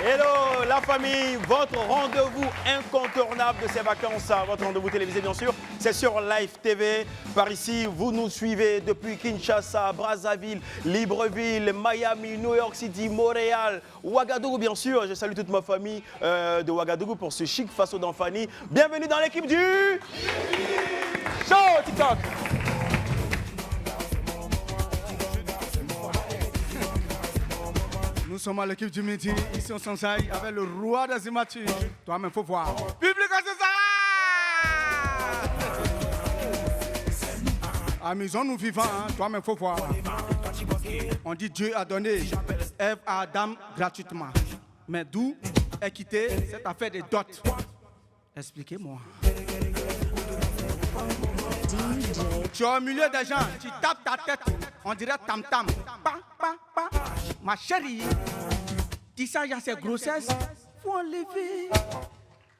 Hello la famille, votre rendez-vous incontournable de ces vacances, votre rendez-vous télévisé bien sûr, c'est sur Live TV. Par ici, vous nous suivez depuis Kinshasa, Brazzaville, Libreville, Miami, New York City, Montréal, Ouagadougou bien sûr. Je salue toute ma famille de Ouagadougou pour ce chic faso d'Anfani. Bienvenue dans l'équipe du Show TikTok. Nous sommes à l'équipe du midi, ici au Sansaï, avec le roi des immatures. Toi-même, faut voir. Public, c'est ça! Amusons-nous vivants, hein. Toi-même, faut voir. On dit Dieu a donné Ève à Adam gratuitement. Mais d'où est quittée cette affaire des dots? Expliquez-moi. Tu es au milieu des gens, tu tapes ta tête, on dirait tam-tam. Ma chérie, tu sais, il y a ces grossesses, faut enlever.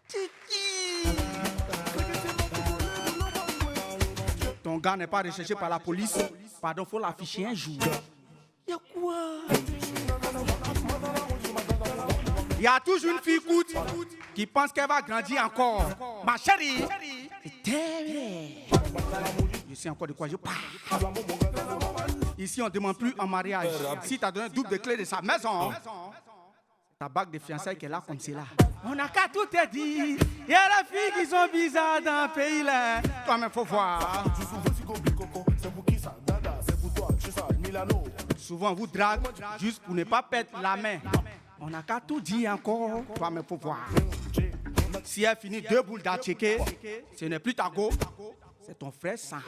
Tiki. Ton gars n'est pas recherché par la police, pardon, faut l'afficher un jour. Il y a quoi? Il y a toujours une fille coûte qui pense qu'elle va grandir encore. Ma chérie, c'est terrible. Je sais encore de quoi je parle. Ici, on ne demande plus en mariage. Si tu as donné un double de clé de sa maison, ta bague de fiançailles qu'elle a comme c'est là. On n'a qu'à tout te dire. Il y a des filles qui sont bizarres dans le pays là. Toi-même, faut voir. Souvent, on vous drague juste pour ne pas perdre la main. On n'a qu'à tout dire encore. Toi-même, faut voir. Si elle finit 2 boules d'attiquer, ce n'est plus ta go, c'est ton frère sang.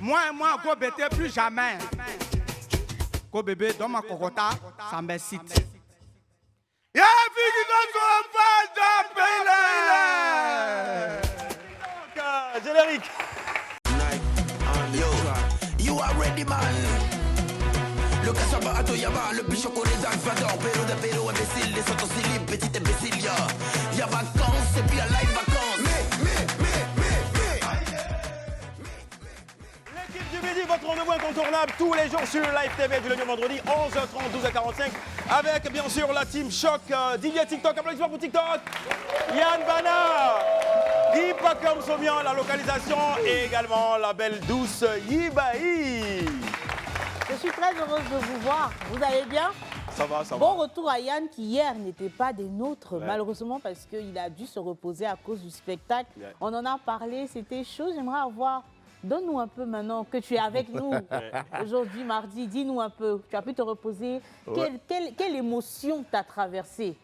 Moi, go bébé, plus jamais. Go bébé, dans ma cocota, ça m'excite. Y'a une fille qui ne pas d'appeler. Générique. You are ready, man. Le cachaba à Toyaba, le plus choco des Alphador, Péro de Péro, imbécile, les autres libres, petit imbécile, y'a vacances et puis y'a live vacances. L'équipe du midi, votre rendez-vous incontournable tous les jours sur Live TV du lundi au vendredi, 11h30, 12h45, avec bien sûr la team Choc, DJ TikTok, applaudissements pour TikTok, Yann Bana, Guy Pacom Somian, la localisation, et également la belle douce Yibaï. Je suis très heureuse de vous voir. Vous allez bien? Ça va, ça va. Bon retour à Yann qui hier n'était pas des nôtres, malheureusement parce qu'il a dû se reposer à cause du spectacle. Ouais. On en a parlé, c'était chaud. J'aimerais avoir... Donne-nous un peu maintenant que tu es avec nous. Aujourd'hui, mardi, dis-nous un peu. Tu as pu te reposer. Ouais. Quelle émotion t'a traversé?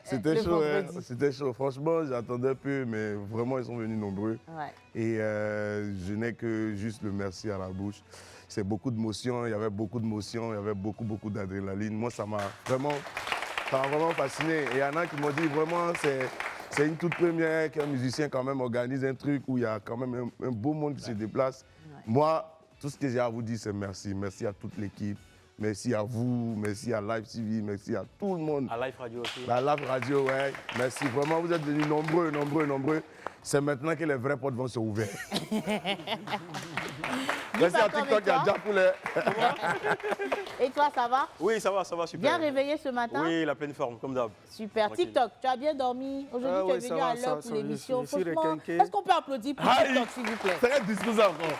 C'était chaud, hein. C'était chaud. Franchement, j'attendais peu, mais vraiment, ils sont venus nombreux. Ouais. Et je n'ai que juste le merci à la bouche. C'est beaucoup d'émotions, il y avait beaucoup d'émotions, il y avait beaucoup d'adrénaline. Moi, ça m'a vraiment fasciné. Et il y en a qui m'ont dit vraiment, c'est une toute première qu'un musicien quand même organise un truc où il y a quand même un beau monde qui se déplace. Ouais. Moi, tout ce que j'ai à vous dire, c'est merci. Merci à toute l'équipe. Merci à vous, merci à Live TV, merci à tout le monde. À Live Radio aussi. La Live Radio, ouais. Merci. Vraiment, vous êtes venus nombreux. C'est maintenant que les vraies portes vont se ouvrir. Merci à TikTok, il y a déjà pour les... Et toi, ça va? Oui, ça va, super. Bien réveillé ce matin? Oui, la pleine forme, comme d'hab. Super. Tranquille. TikTok, tu as bien dormi? Aujourd'hui, tu es venu à l'heure pour l'émission. je suis Franchement, requinqué. est-ce qu'on peut applaudir pour TikTok, s'il vous plaît? C'est un discours encore.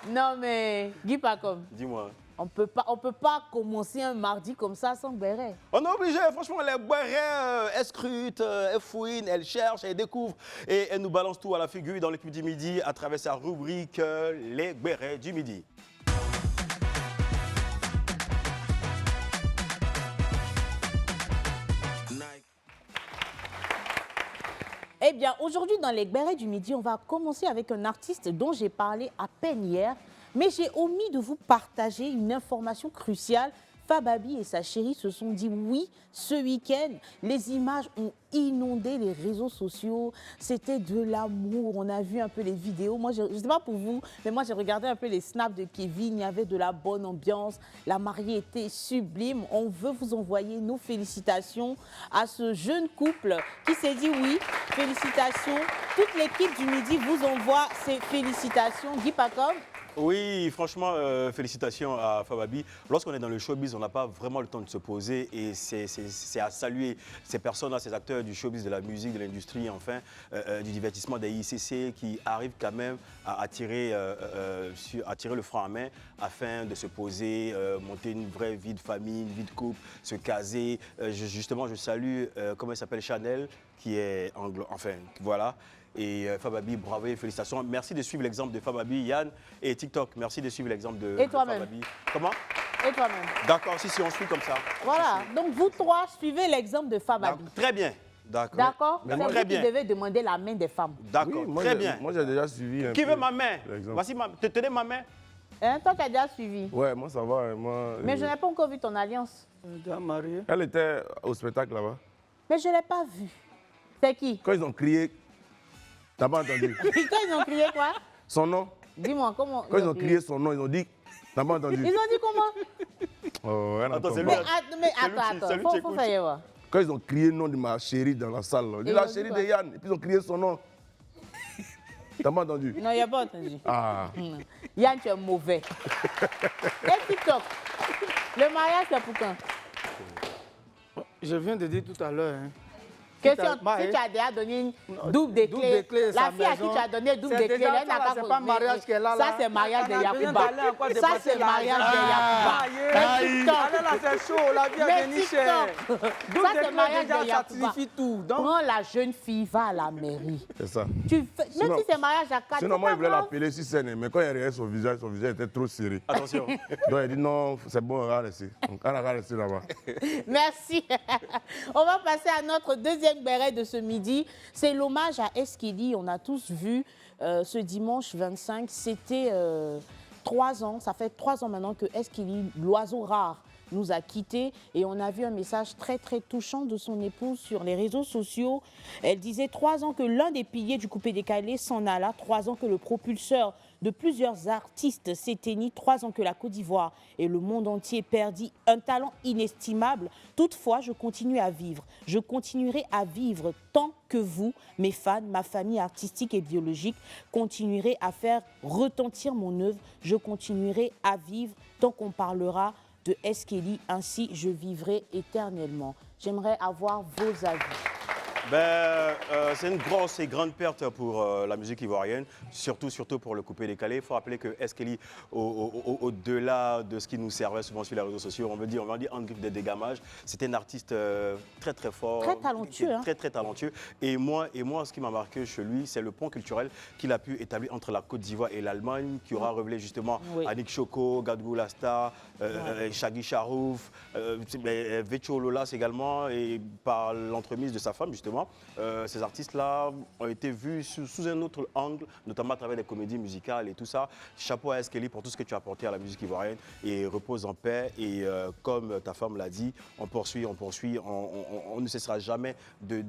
Non, mais Guy Pacom, Dis-moi. on peut pas commencer un mardi comme ça sans béret. On est obligé, franchement, les boirets, elles scrutent, elles fouinent, elles cherchent, elles découvrent et elles nous balancent tout à la figure dans l'équipe du midi à travers sa rubrique Les Bérets du midi. Eh bien, aujourd'hui, dans les Bérets du Midi, on va commencer avec un artiste dont j'ai parlé à peine hier, mais j'ai omis de vous partager une information cruciale. Fababi et sa chérie se sont dit oui, ce week-end, les images ont inondé les réseaux sociaux. C'était de l'amour. On a vu un peu les vidéos. Moi, je ne sais pas pour vous, mais moi, j'ai regardé un peu les snaps de Kevin. Il y avait de la bonne ambiance. La mariée était sublime. On veut vous envoyer nos félicitations à ce jeune couple qui s'est dit oui. Félicitations. Toute l'équipe du Midi vous envoie ses félicitations. Guy Pacom, Oui, franchement, félicitations à Fababi. Lorsqu'on est dans le showbiz, on n'a pas vraiment le temps de se poser et c'est à saluer ces personnes-là, ces acteurs du showbiz, de la musique, de l'industrie, enfin, du divertissement des ICC qui arrivent quand même à tirer le frein à main afin de se poser, monter une vraie vie de famille, une vie de couple, se caser. Justement, je salue, comment elle s'appelle, Chanel, qui est anglo, enfin, voilà. Et Fababi, bravo et félicitations. Merci de suivre l'exemple de Fababi, Yann et TikTok. Merci de suivre l'exemple de Fababi. Comment? Et toi-même. D'accord, si on suit comme ça. Voilà, donc vous trois suivez l'exemple de Fababi. Très bien. D'accord. D'accord. C'est Très vous qui bien. devez demander la main des femmes. D'accord, Oui, très bien. Moi, j'ai déjà suivi. Qui veut ma main? l'exemple. Voici tenez ma main. Hein, toi, tu as déjà suivi. Ouais, moi, ça va. Moi, Mais je n'ai pas encore vu ton alliance. Déjà marié. Elle était au spectacle là-bas. Mais je ne l'ai pas vu. C'est qui? Quand ils ont crié, t'as pas entendu Quand ils ont crié quoi? son nom? Dis-moi, comment Quand ils ont crié son nom, ils ont dit, t'as pas entendu? Ils ont dit comment? Oh, elle Attends, entend c'est pas. lui. Mais C'est lui qui- attends, c'est lui qui faut écoute. faire voir. Quand ils ont crié le nom de ma chérie dans la salle, là, on dit Et la ils ont dit chérie quoi? de Yann, et puis ils ont crié son nom. T'as pas entendu? Non, il n'y a pas entendu. Ah, Yann, tu es mauvais. Et TikTok, le mariage, c'est pour quand? Je viens de dire tout à l'heure. Hein. Que Si si, t'as- bah, si hein. tu as déjà donné une double de Double clés, de clés, la sa fille à qui maison. tu as donné double de C'est clés, déjà elle n'a ça, là, qu'à c'est pas mariage qu'elle a, Ça, là. c'est mariage de Elle a besoin Yacouba. d'aller encore Ça, dépenser c'est mariage de l'argent. Yacouba. Aïe. Mais TikTok, Allez là, c'est chaud, la vie mais est devenue chère. TikTok, Double ça, de c'est clés, mariage déjà, de ça Yacouba. signifie tout. Donc, Prends la jeune fille, va à la mairie. c'est ça. Tu fais, même Sinon- si c'est mariage à 4, Sinon, c'est moi, pas il voulait grave. l'appeler si c'est, mais quand il regardait son visage était trop serré. Attention. Donc, il a dit non, c'est bon, on va rester. Donc, elle a resté là-bas. Merci. On va passer à notre deuxième béret de ce midi. C'est l'hommage à Eskili. On a tous vu ce dimanche 25. C'était 3 ans. Ça fait 3 ans maintenant que Eskili, l'oiseau rare, nous a quittés et on a vu un message très très touchant de son épouse sur les réseaux sociaux. Elle disait 3 ans que l'un des piliers du coupé-décalé s'en alla, 3 ans que le propulseur de plusieurs artistes s'éteignit, 3 ans que la Côte d'Ivoire et le monde entier perdit un talent inestimable. Toutefois, je continue à vivre. Je continuerai à vivre tant que vous, mes fans, ma famille artistique et biologique, continuerez à faire retentir mon œuvre. Je continuerai à vivre tant qu'on parlera de Eskili, ainsi je vivrai éternellement. J'aimerais avoir vos avis. C'est une grosse et grande perte pour la musique ivoirienne, surtout pour le coupé-décalé. Il faut rappeler que Eskili, au-delà de ce qui nous servait souvent sur les réseaux sociaux, on va dire en griffe de dégamage, c'était un artiste très très fort. Très talentueux, hein. Très très talentueux. Et moi, ce qui m'a marqué chez lui, c'est le pont culturel qu'il a pu établir entre la Côte d'Ivoire et l'Allemagne, qui aura révélé justement Oui. Annick Choco, Gadgou Lasta, Shaggy Charouf, Vecho Lolas également, et par l'entremise de sa femme justement. Ces artistes-là ont été vus sous un autre angle, notamment à travers des comédies musicales et tout ça. Chapeau à Eskili pour tout ce que tu as apporté à la musique ivoirienne et repose en paix. Et comme ta femme l'a dit, on poursuit, on ne cessera jamais de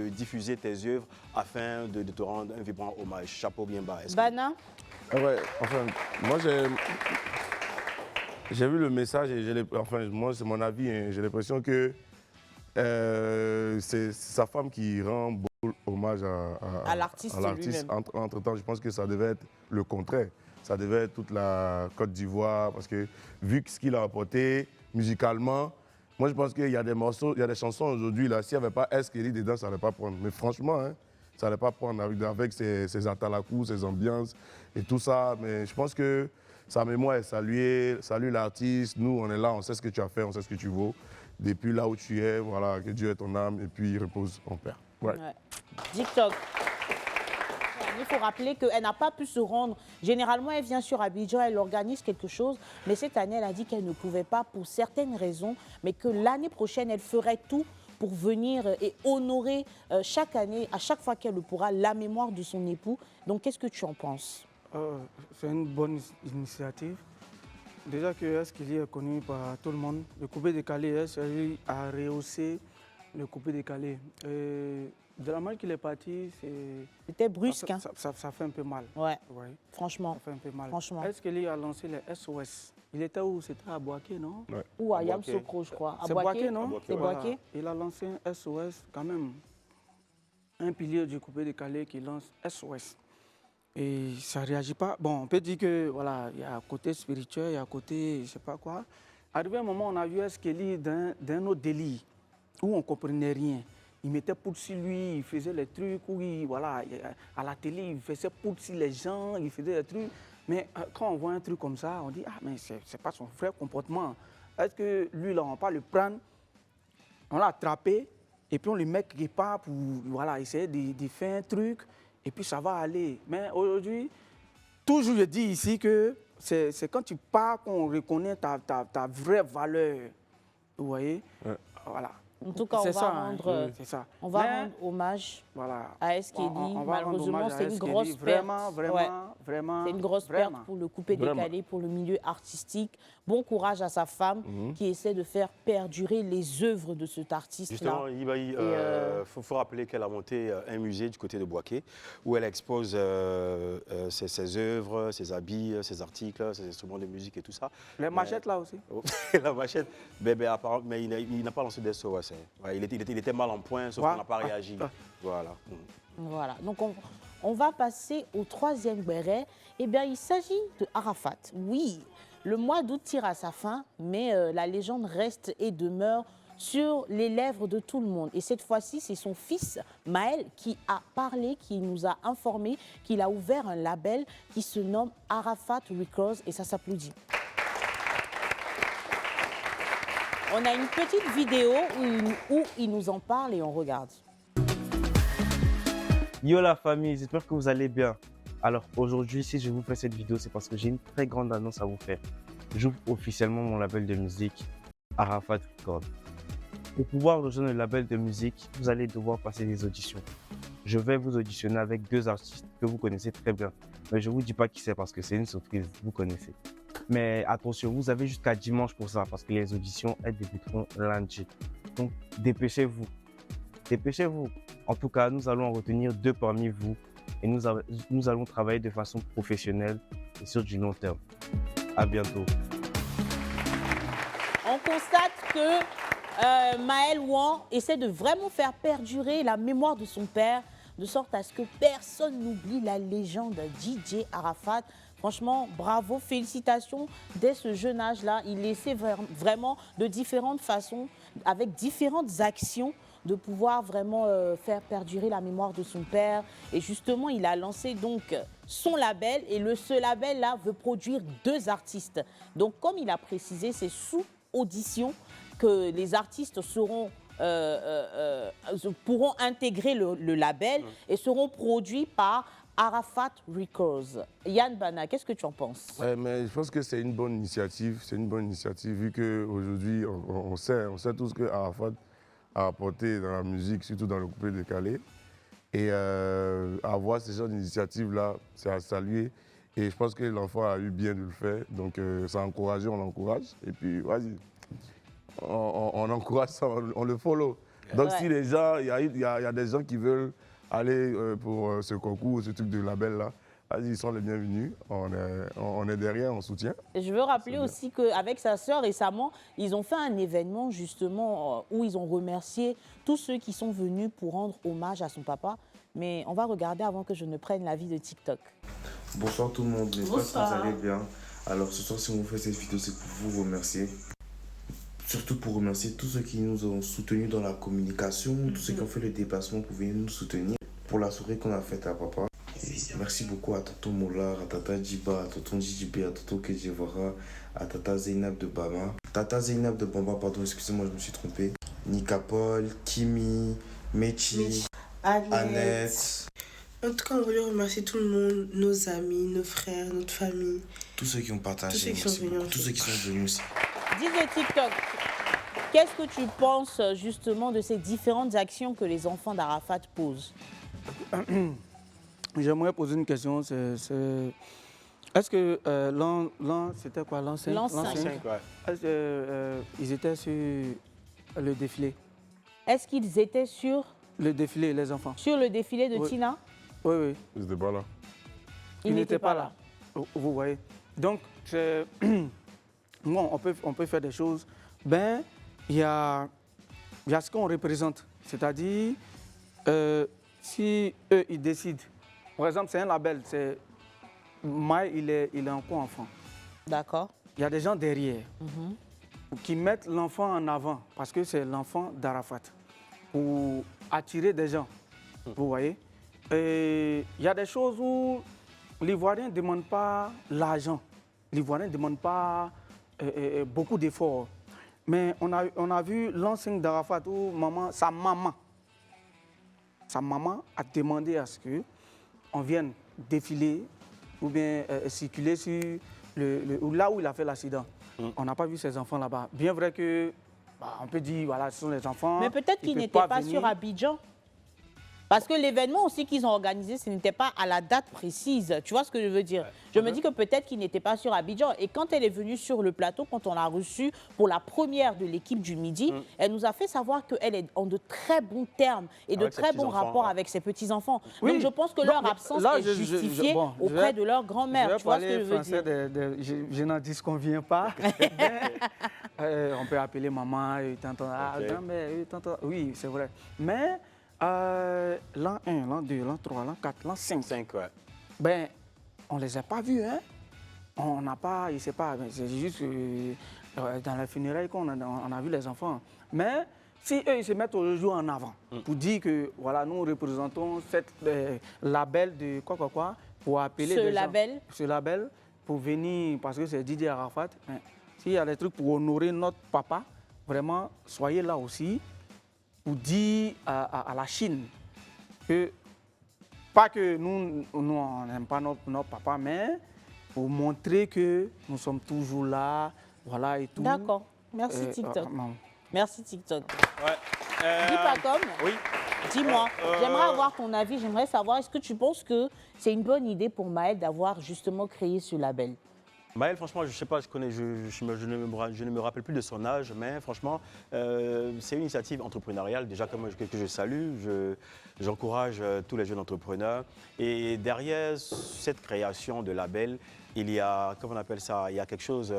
diffuser tes œuvres afin de te rendre un vibrant hommage. Chapeau bien bas, Eskili. Bana, Ah ouais, enfin, moi j'ai vu le message et moi c'est mon avis, hein, j'ai l'impression que c'est sa femme qui rend beaucoup hommage À l'artiste lui-même. Entre-temps, je pense que ça devait être le contraire. Ça devait être toute la Côte d'Ivoire parce que vu ce qu'il a apporté musicalement, moi je pense qu'il y a des morceaux, il y a des chansons aujourd'hui là, s'il n'y avait pas Eskili dedans, ça n'allait pas prendre. Mais franchement, hein, ça n'allait pas prendre avec ses atalakou, ses ambiances et tout ça. Mais je pense que sa mémoire est saluée, salue l'artiste. Nous, on est là, on sait ce que tu as fait, on sait ce que tu vaux. Depuis là où tu es, voilà, que Dieu est ton âme et puis repose en paix. Ouais. ouais. TikTok. Il faut rappeler qu'elle n'a pas pu se rendre. Généralement, elle vient sur Abidjan, elle organise quelque chose. Mais cette année, elle a dit qu'elle ne pouvait pas pour certaines raisons, mais que l'année prochaine, elle ferait tout pour venir et honorer chaque année, à chaque fois qu'elle le pourra, la mémoire de son époux. Donc, qu'est-ce que tu en penses? C'est une bonne initiative. Déjà que Eskili est connu par tout le monde, le coupé-décalé, Eskili a rehaussé le coupé-décalé. De la manière qu'il est parti, C'était brusque, hein? ça fait un peu mal. Ouais, Ouais, franchement. ça fait un peu mal. Franchement. Eskili a lancé les SOS. Il était où? C'était à Boaké, non? Ouais. Ou à À Boaké. Yamsokro, je crois. À C'est Boaké, non? C'est Voilà. Boaké. Il a lancé un SOS quand même. Un pilier du coupé-décalé qui lance SOS. et ça ne réagit pas. Bon, on peut dire que voilà, il y a un côté spirituel, il y a un côté, je ne sais pas quoi. Arrivé un moment, on a vu Eskelly d'un autre délire, où on ne comprenait rien. Il mettait poudre sur lui, il faisait les trucs, où voilà, à la télé, il faisait poudre sur les gens, il faisait des trucs. Mais quand on voit un truc comme ça, on dit, ah, mais ce n'est pas son vrai comportement. Est-ce que lui, là, on ne va pas le prendre, on l'a attrapé, et puis on le met quelque part pour voilà, essayer de faire un truc, et puis ça va aller. Mais aujourd'hui, toujours je dis ici que c'est quand tu pars qu'on reconnaît ta vraie valeur. Vous voyez? Ouais. Voilà. En tout cas, C'est ça. On va rendre hommage voilà. à Eskelly. Malheureusement, c'est une grosse perte. Vraiment. C'est une grosse perte pour le coupé décalé, pour le milieu artistique. Bon courage à sa femme qui essaie de faire perdurer les œuvres de cet artiste-là. Justement, il faut rappeler qu'elle a monté un musée du côté de Boaké où elle expose ses œuvres, ses habits, ses articles, ses instruments de musique et tout ça. Les machettes là aussi. La machette, mais il n'a pas lancé des sauts. Ouais, il était mal en point, sauf qu'on n'a pas réagi. Voilà. Voilà. Donc, on va passer au troisième béret. Eh bien, il s'agit de Arafat. Oui, le mois d'août tire à sa fin, mais la légende reste et demeure sur les lèvres de tout le monde. Et cette fois-ci, c'est son fils, Maël, qui a parlé, qui nous a informé qu'il a ouvert un label qui se nomme Arafat Records, et ça s'applaudit. On a une petite vidéo où il nous en parle et on regarde. Yo la famille, j'espère que vous allez bien. Alors aujourd'hui, si je vous fais cette vidéo, c'est parce que j'ai une très grande annonce à vous faire. J'ouvre officiellement mon label de musique, Arafat Records. Pour pouvoir rejoindre le label de musique, vous allez devoir passer des auditions. Je vais vous auditionner avec 2 artistes que vous connaissez très bien. Mais je ne vous dis pas qui c'est parce que c'est une surprise, vous connaissez. Mais attention, vous avez jusqu'à dimanche pour ça parce que les auditions, elles débuteront lundi. Donc, dépêchez-vous. Dépêchez-vous. En tout cas, nous allons en retenir 2 parmi vous et nous allons travailler de façon professionnelle et sur du long terme. À bientôt. On constate que Maël Wan essaie de vraiment faire perdurer la mémoire de son père, de sorte à ce que personne n'oublie la légende DJ Arafat. Franchement, bravo, félicitations. Dès ce jeune âge-là, il essaie vraiment de différentes façons, avec différentes actions, de pouvoir vraiment faire perdurer la mémoire de son père. Et justement, il a lancé donc son label et ce label-là veut produire 2 artistes. Donc, comme il a précisé, c'est sous audition que les artistes pourront intégrer le label et seront produits par Arafat Records. Yann Bana, qu'est-ce que tu en penses? Mais je pense que c'est une bonne initiative. C'est une bonne initiative vu qu'aujourd'hui, on sait tout ce que Arafat a apporté dans la musique, surtout dans le coupé décalé. Et avoir ce genre d'initiative-là, c'est à saluer. Et je pense que l'enfant a eu bien de le faire. Donc, ça a encouragé, on l'encourage. Et puis, vas-y, on encourage ça, on le follow. Donc, si les gens, il y a des gens qui veulent aller pour ce concours, ce truc de label-là, vas-y, ils sont les bienvenus. On est derrière, on soutient. Et je veux rappeler aussi qu'avec sa sœur, récemment, ils ont fait un événement justement où ils ont remercié tous ceux qui sont venus pour rendre hommage à son papa. Mais on va regarder avant que je ne prenne l'avis de TikTok. Bonsoir tout le monde, j'espère que vous allez bien. Alors ce soir, si on vous fait cette vidéo, c'est pour vous remercier. Surtout pour remercier tous ceux qui nous ont soutenus dans la communication, tous ceux qui ont fait le déplacement pour venir nous soutenir pour la soirée qu'on a faite à papa. Et merci beaucoup à Tonton Molar, à Tata Djiba, à Tonton Djibé, à Tonton Kedjevara, à Tata Zeynab de Bama. Tata Zeynab de Bamba, pardon, excusez-moi, je me suis trompé. Nika Paul, Kimi, Mechi, Annette. En tout cas, on voulait remercier tout le monde, nos amis, nos frères, notre famille. Tous ceux qui ont partagé, tous ceux qui sont venus aussi. Dis de TikTok, qu'est-ce que tu penses justement de ces différentes actions que les enfants d'Arafat posent? J'aimerais poser une question. Est-ce que l'an, c'était quoi? L'an 5? L'an 5, ouais. Est-ce qu'ils étaient sur le défilé? Est-ce qu'ils étaient sur le défilé, les enfants? Sur le défilé de Oui. Tina? Oui, oui. Ils n'étaient pas là. Ils n'étaient pas là. Vous voyez. Donc, bon, on peut faire des choses. Ben, il y a ce qu'on représente. C'est-à-dire, si eux, ils décident Par exemple, c'est un label. Maël, il est encore enfant. D'accord. Il y a des gens derrière qui mettent l'enfant en avant parce que c'est l'enfant d'Arafat pour attirer des gens. Vous voyez? Et il y a des choses où l'Ivoirien ne demande pas l'argent. L'Ivoirien ne demande pas beaucoup d'efforts. Mais on a vu l'enseigne d'Arafat où sa maman a demandé à ce qu'on vienne défiler ou bien circuler sur là où il a fait l'accident. On n'a pas vu ces enfants là-bas. Bien vrai que, on peut dire, voilà, ce sont les enfants. Mais peut-être qu'ils n'étaient pas sur Abidjan. Parce que l'événement aussi qu'ils ont organisé, ce n'était pas à la date précise. Tu vois ce que je veux dire? Je me dis que peut-être qu'ils n'étaient pas sur Abidjan. Et quand elle est venue sur le plateau, quand on l'a reçue pour la première de l'équipe du Midi, elle nous a fait savoir qu'elle est en de très bons termes et de très bons rapports avec ses petits-enfants. Oui. Donc je pense que leur absence est justifiée auprès de leur grand-mère. Tu vois ce que je veux dire? Je n'en dis qu'on ne vient pas. On peut appeler maman, tonton. Oui, c'est vrai. Mais l'an 1, l'an 2, l'an 3, l'an 4, l'an 5. Ouais. Ben, on ne les a pas vus, hein. On n'a pas, je ne sais pas, c'est juste dans la funéraille qu'on a vu les enfants. Mais si eux, ils se mettent aujourd'hui en avant pour dire que, voilà, nous représentons cette label de quoi, pour appeler des gens. Ce label, pour venir, parce que c'est Didier Arafat. Hein, s'il y a des trucs pour honorer notre papa, vraiment, soyez là aussi. Pour dire à la Chine que, pas que nous on n'aime pas notre papa, mais pour montrer que nous sommes toujours là, voilà et tout. D'accord. Merci TikTok. Merci TikTok. Ouais. Dis pas comme. Oui. Dis-moi, j'aimerais avoir ton avis, j'aimerais savoir, est-ce que tu penses que c'est une bonne idée pour Maël d'avoir justement créé ce label? Maël, franchement, je ne sais pas, je ne me rappelle plus de son âge, mais franchement, c'est une initiative entrepreneuriale déjà que je salue. J'encourage tous les jeunes entrepreneurs. Et derrière cette création de label, il y a, comment on appelle ça, il y a quelque chose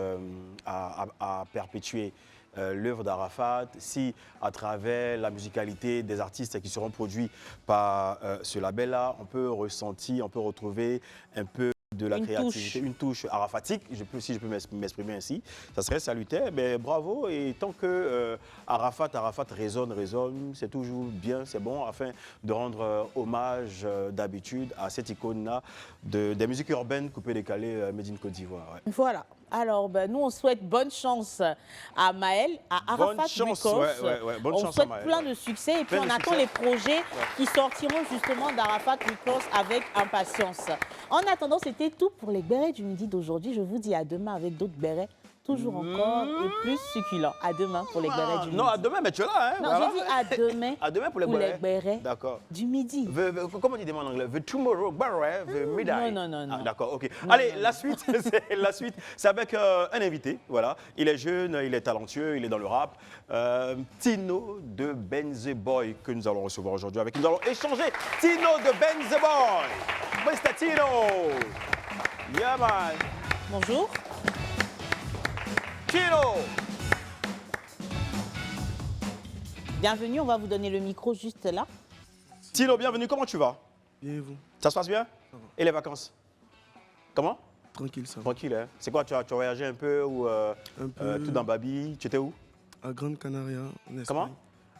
à perpétuer. L'œuvre d'Arafat, si à travers la musicalité des artistes qui seront produits par ce label-là, on peut ressentir, on peut retrouver un peu de la créativité, une touche arafatique, si je peux m'exprimer ainsi, ça serait salutaire. Mais bravo, et tant que Arafat résonne, c'est toujours bien, c'est bon, afin de rendre hommage d'habitude à cette icône-là des musiques urbaines coupées-décalées made in Côte d'Ivoire. Ouais. Voilà. Alors, nous, on souhaite bonne chance à Maël, à Arafat Records. Bonne on chance souhaite à Maël, plein de succès et puis on attend les projets qui sortiront justement d'Arafat Records avec impatience. En attendant, c'était tout pour les bérets du midi d'aujourd'hui. Je vous dis à demain avec d'autres bérets. Toujours encore et plus succulents. À demain pour les bérets du midi. Non, à demain, mais tu es là. Hein, non, voilà. j'ai dit à demain, à demain pour les bérets du midi. Comment on dit en anglais? The tomorrow beret, the midnight. Non. Ah, d'accord, ok. Allez, la suite, c'est avec un invité. Voilà. Il est jeune, il est talentueux, il est dans le rap. Tino de Benz Boy que nous allons recevoir aujourd'hui. Avec nous allons échanger. Tino de Benz Boy. Mr. Tino. Yeah, man. Bonjour. Tino. Bienvenue, on va vous donner le micro juste là. Tino, bienvenue, comment tu vas? Bien et vous? Ça se passe bien? Et les vacances? Comment? Tranquille, ça va. Tranquille, hein? C'est quoi, tu as voyagé un peu ou Un peu. tout dans Babi? Tu étais où? À Grande Canaria, en Espagne. Comment?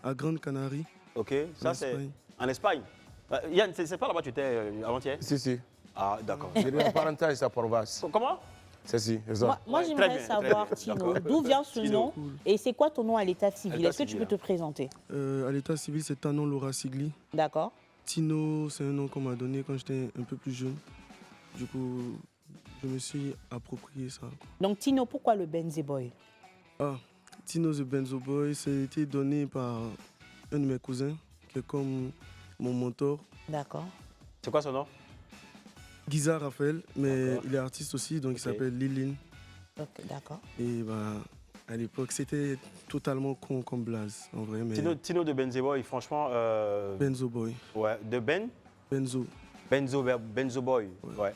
À Grande Canarie. Ok, ça c'est en Espagne. Yann, c'est pas là-bas que tu étais avant-hier? Si. Ah, d'accord. J'ai dit parenthèse à Provence. Comment? C'est ça. Moi j'aimerais savoir, Tino, d'où vient ce nom et c'est quoi ton nom à l'état civil? Est-ce que tu peux te présenter? À l'état civil, c'est Tanon Laura Sigli. D'accord. Tino, c'est un nom qu'on m'a donné quand j'étais un peu plus jeune. Du coup, je me suis approprié ça. Donc Tino, pourquoi le Benz Boy? Tino the Benzo Boy, ça a été donné par un de mes cousins, qui est comme mon mentor. D'accord. C'est quoi son nom? Giza Raphaël, mais il est artiste aussi, donc il s'appelle Liline. Ok, d'accord. Et à l'époque, c'était totalement con comme blaze, en vrai. Mais Tino de Benzo Boy, franchement... Benzo Boy. Ouais, de Ben? Benzo. Benzo Boy. Ouais.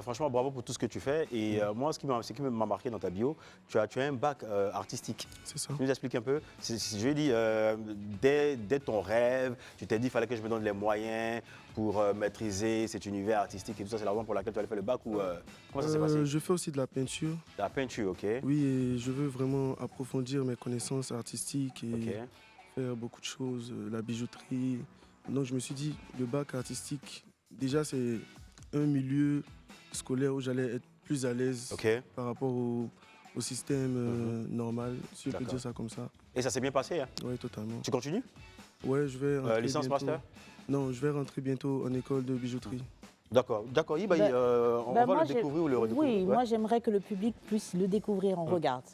Franchement, bravo pour tout ce que tu fais. Et moi, ce qui m'a marqué dans ta bio, tu as un bac artistique. C'est ça. Tu nous expliques un peu. Je lui dis, dès ton rêve, tu t'es dit qu'il fallait que je me donne les moyens pour maîtriser cet univers artistique et tout ça. C'est la raison pour laquelle tu allais faire le bac ou comment ça s'est passé? Je fais aussi de la peinture. De la peinture, ok. Oui, et je veux vraiment approfondir mes connaissances artistiques et Ok. faire beaucoup de choses, la bijouterie. Donc je me suis dit, le bac artistique, déjà c'est un milieu scolaire où j'allais être plus à l'aise Ok. par rapport au système normal, si je peux D'accord. dire ça comme ça. Et ça s'est bien passé, hein? Oui, totalement. Tu continues? Ouais, je vais rentrer Licence bientôt. master? Non, je vais rentrer bientôt en école de bijouterie. D'accord, d'accord. Ibaï, on va moi, le découvrir ou le redécouvrir? Oui, Ouais. moi j'aimerais que le public puisse le découvrir. On regarde.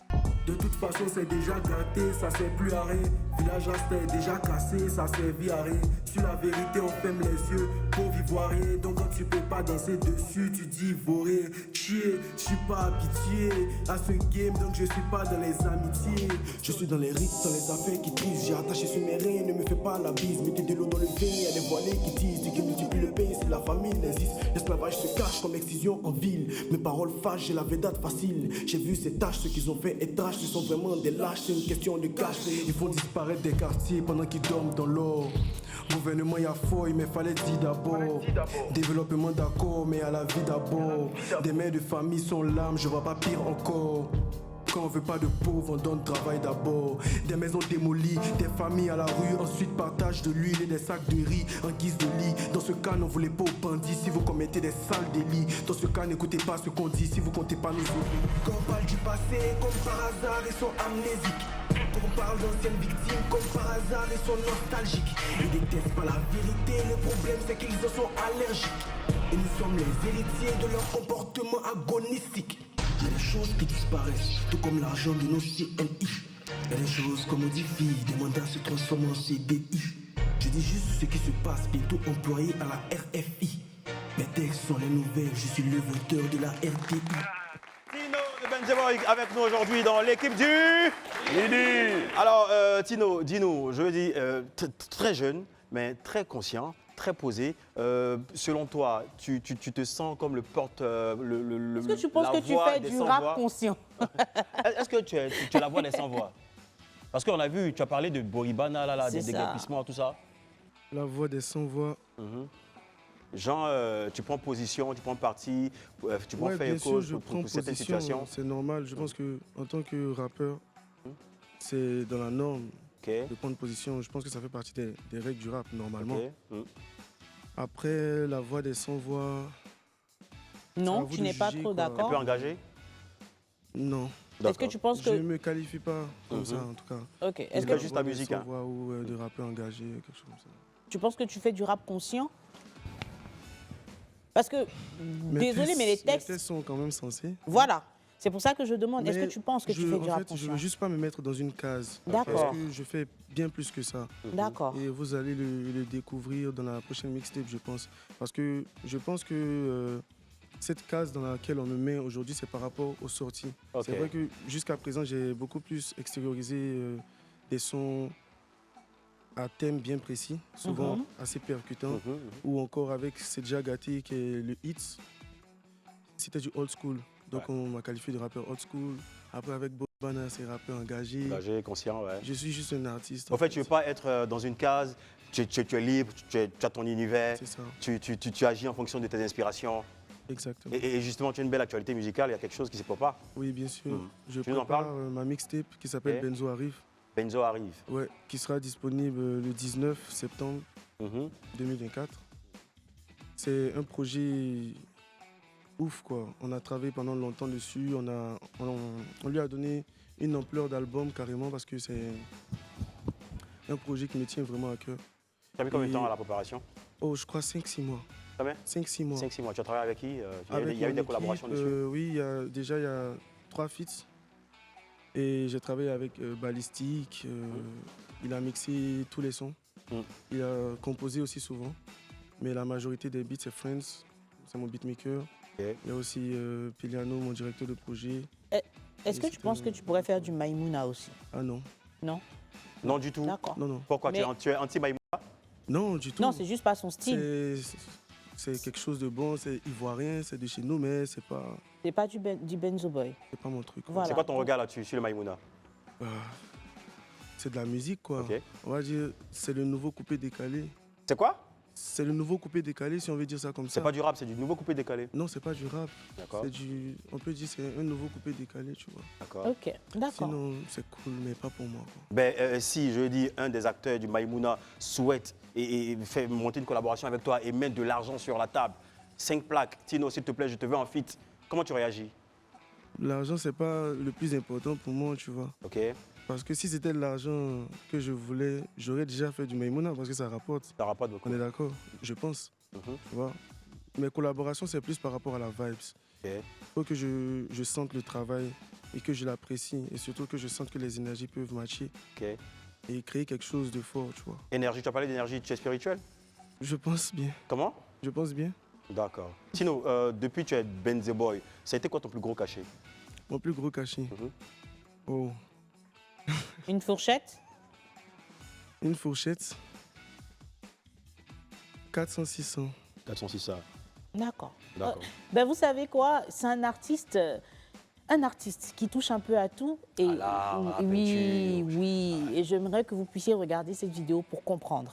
De toute façon, c'est déjà gâté, ça sert plus à rien. Village restait déjà cassé, ça servit à rien. Sur la vérité, on ferme les yeux, pauvre ivoirien. Donc quand tu peux pas danser dessus, tu dis voré. Chier, je suis pas habitué à ce game, donc je suis pas dans les amitiés. Je suis dans les rites, dans les affaires qui trisent. J'ai attaché sur mes reins, ne me fais pas la bise. Mettez de l'eau dans le vin, y'a des voilés qui disent. Dieu qui multiplie le pain, si la famille existe. L'esclavage se cache comme l'excision en ville. Mes paroles fâchent, j'ai la vedette facile. J'ai vu ces tâches, ce qu'ils ont fait est trash. Ce sont vraiment des lâches, c'est une question de cash. Ils font disparaître des quartiers pendant qu'ils dorment dans l'or. Gouvernement y'a fouille, mais fallait dire d'abord. Développement d'accord, mais à la vie d'abord. Des mères de famille sont l'âme, je vois pas pire encore. Quand on veut pas de pauvres, on donne travail d'abord. Des maisons démolies, des familles à la rue. Ensuite partage de l'huile et des sacs de riz en guise de lit. Dans ce cas, n'en voulez pas aux bandits si vous commettez des sales délits. Dans ce cas, n'écoutez pas ce qu'on dit si vous comptez pas nous ouvrir. Quand on parle du passé, comme par hasard, ils sont amnésiques. Quand on parle d'anciennes victimes, comme par hasard, ils sont nostalgiques. Ils détestent pas la vérité, le problème c'est qu'ils en sont allergiques. Et nous sommes les héritiers de leur comportement agonistique. Il y a des choses qui disparaissent, tout comme l'argent de nos CNI. Il y a des choses qu'on modifie, des mandats se transforment en CDI. Je dis juste ce qui se passe, bientôt employé à la RFI. Mes textes sont les nouvelles, je suis le voteur de la RTI. Tino de Benzo Boy avec nous aujourd'hui dans l'équipe du Midi. Alors, Tino, dis-nous, je veux dire, très jeune, mais très conscient, très posé. Selon toi, tu te sens comme le porte... Est-ce que tu penses que tu fais du rap conscient? Est-ce que tu es la voix des sans-voix? Parce qu'on a vu, tu as parlé de Boribana, là, des déguerpissements, tout ça. La voix des sans-voix. Genre, tu prends position, tu prends parti, tu prends fait bien écho sûr, je prends pour certaines position, situations. c'est normal. Je pense qu'en tant que rappeur, c'est dans la norme de prendre position. Je pense que ça fait partie des règles du rap, normalement. Après, la voix des sans-voix... Non, tu n'es pas trop d'accord. Tu peux engager? Non. Est-ce que tu penses que... Je ne me qualifie pas comme ça, en tout cas. Ok. Est-ce que juste la musique, hein? Sans-voix ou de rappeur engagé, quelque chose comme ça. Tu penses que tu fais du rap conscient? Parce que, désolé, mais les textes sont quand même censés. Voilà. C'est pour ça que je demande, est-ce que Mais tu penses que tu fais du rap Je conscient? ne veux juste pas me mettre dans une case. D'accord. Parce que je fais bien plus que ça. D'accord. Et vous allez le découvrir dans la prochaine mixtape, je pense. Parce que je pense que cette case dans laquelle on me met aujourd'hui, c'est par rapport aux sorties. Ok. C'est vrai que jusqu'à présent, j'ai beaucoup plus extériorisé des sons à thème bien précis, souvent assez percutants, ou encore avec Sedja Gatti qui est le hit. C'était du old school, donc on m'a qualifié de rappeur old school. Après avec Bobana, c'est rappeur engagé. Engagé, conscient, ouais. Je suis juste un artiste. En fait, tu ne veux pas être dans une case, tu es libre, tu as ton univers, C'est ça. tu agis en fonction de tes inspirations. Exactement. Et justement, tu as une belle actualité musicale, il y a quelque chose qui se prépare. Oui, bien sûr. Je Tu nous en prépare parles? ma mixtape qui s'appelle Ok. Benzo Arrive. Benzo arrive. Ouais, qui sera disponible le 19 septembre 2024. C'est un projet ouf, quoi. On a travaillé pendant longtemps dessus. On lui a donné une ampleur d'album carrément parce que c'est un projet qui me tient vraiment à cœur. Tu as mis combien de temps à la préparation? Oh, je crois 5-6 mois. Combien? 5-6 mois. 5-6 mois. Tu as travaillé avec qui? Il y a eu mon des collaborations équipe, dessus? Oui, il y a 3 feats. Et j'ai travaillé avec Ballistic. Il a mixé tous les sons. Il a composé aussi souvent. Mais la majorité des beats, c'est Friends. C'est mon beatmaker. Il y a aussi Piliano, mon directeur de projet. Est-ce que tu penses que tu pourrais faire du Maïmouna aussi? Ah non. Non? Non, du tout. D'accord. Non, non. Pourquoi? Mais- Tu es anti-Maïmouna? Non, du tout. Non, c'est juste pas son style. C'est quelque chose de bon, c'est ivoirien, c'est de chez nous, mais c'est pas du Benzo Boy. C'est pas mon truc. Voilà. C'est quoi ton regard là-dessus, sur le Maïmouna? C'est de la musique, quoi. Ok. On va dire, c'est le nouveau coupé décalé. C'est quoi? C'est le nouveau coupé décalé, si on veut dire ça comme ça. C'est pas du rap, c'est du nouveau coupé décalé. Non, c'est pas du rap. D'accord. C'est du... On peut dire c'est un nouveau coupé décalé, tu vois. D'accord. Ok, d'accord. Sinon, c'est cool, mais pas pour moi, quoi. Ben, si, je dis, un des acteurs du Maïmouna souhaite et fait monter une collaboration avec toi et mettre de l'argent sur la table, 5 plaques, Tino, s'il te plaît, je te veux en feat, comment tu réagis? L'argent, c'est pas le plus important pour moi, tu vois. Ok. Parce que si c'était de l'argent que je voulais, j'aurais déjà fait du Maïmouna parce que ça rapporte. Ça rapporte beaucoup. On est d'accord, je pense. Tu vois. Mes collaborations, c'est plus par rapport à la vibes. Ok. Faut que je sente le travail et que je l'apprécie. Et surtout que je sente que les énergies peuvent matcher. Ok. Et créer quelque chose de fort, tu vois. Énergie, tu as parlé d'énergie, tu es spirituel? Je pense bien. Comment? Je pense bien. D'accord. Tino, depuis que tu es Benzo Boy, ça a été quoi ton plus gros cachet? Mon plus gros cachet? Oh. Une fourchette? Une fourchette. 400-600. 400-600. D'accord. D'accord. Ben vous savez quoi? C'est un artiste qui touche un peu à tout. Et oui, oui. Et j'aimerais que vous puissiez regarder cette vidéo pour comprendre.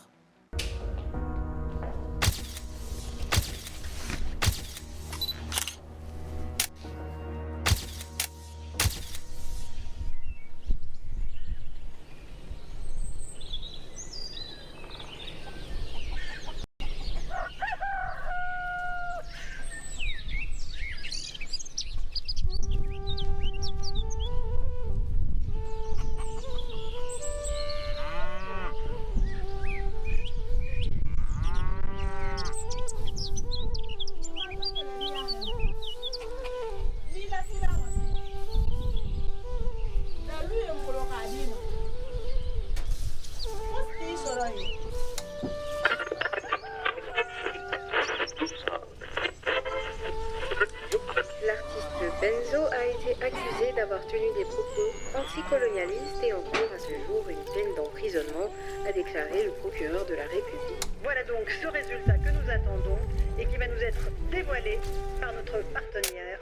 L'artiste Benzo a été accusé d'avoir tenu des propos anticolonialistes et encourt à ce jour une peine d'emprisonnement, a déclaré le procureur de la République. Voilà donc ce résultat que nous attendons et qui va nous être dévoilé par notre partenaire.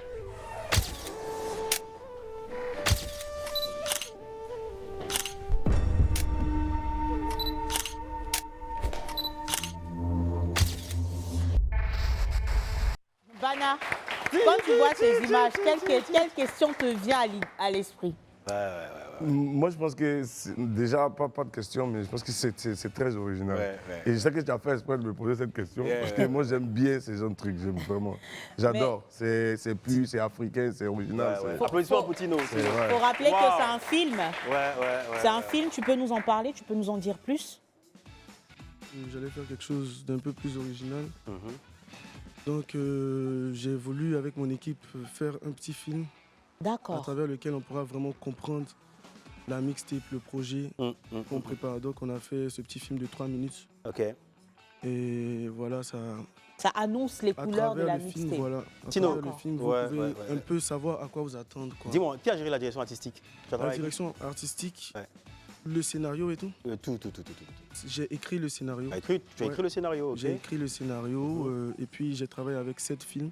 Bana, quand tu vois ces images, quelle question te vient à l'esprit? Moi, je pense que, déjà, pas de question, mais je pense que c'est très original. Et je sais que tu as fait exprès de me poser cette question, parce que moi, j'aime bien ces genres de trucs, j'aime vraiment. J'adore. C'est plus, c'est africain, c'est original. Applaudissements pour Tino aussi. Il faut rappeler que c'est un film. C'est un film, tu peux nous en parler, tu peux nous en dire plus? J'allais faire quelque chose d'un peu plus original. Donc, j'ai voulu, avec mon équipe, faire un petit film. D'accord. À travers lequel on pourra vraiment comprendre la mixtape, le projet qu'on prépare. Donc, on a fait ce petit film de 3 minutes. Ok. Et voilà, ça... Ça annonce les couleurs de la film, mixtape. voilà. Tino, le film, vous pouvez un peu savoir à quoi vous attendre. Dis-moi, qui a géré la direction artistique? La direction artistique, le scénario et tout. Tout. J'ai écrit le scénario. Tu as écrit le scénario, ok. J'ai écrit le scénario et puis j'ai travaillé avec 7 films.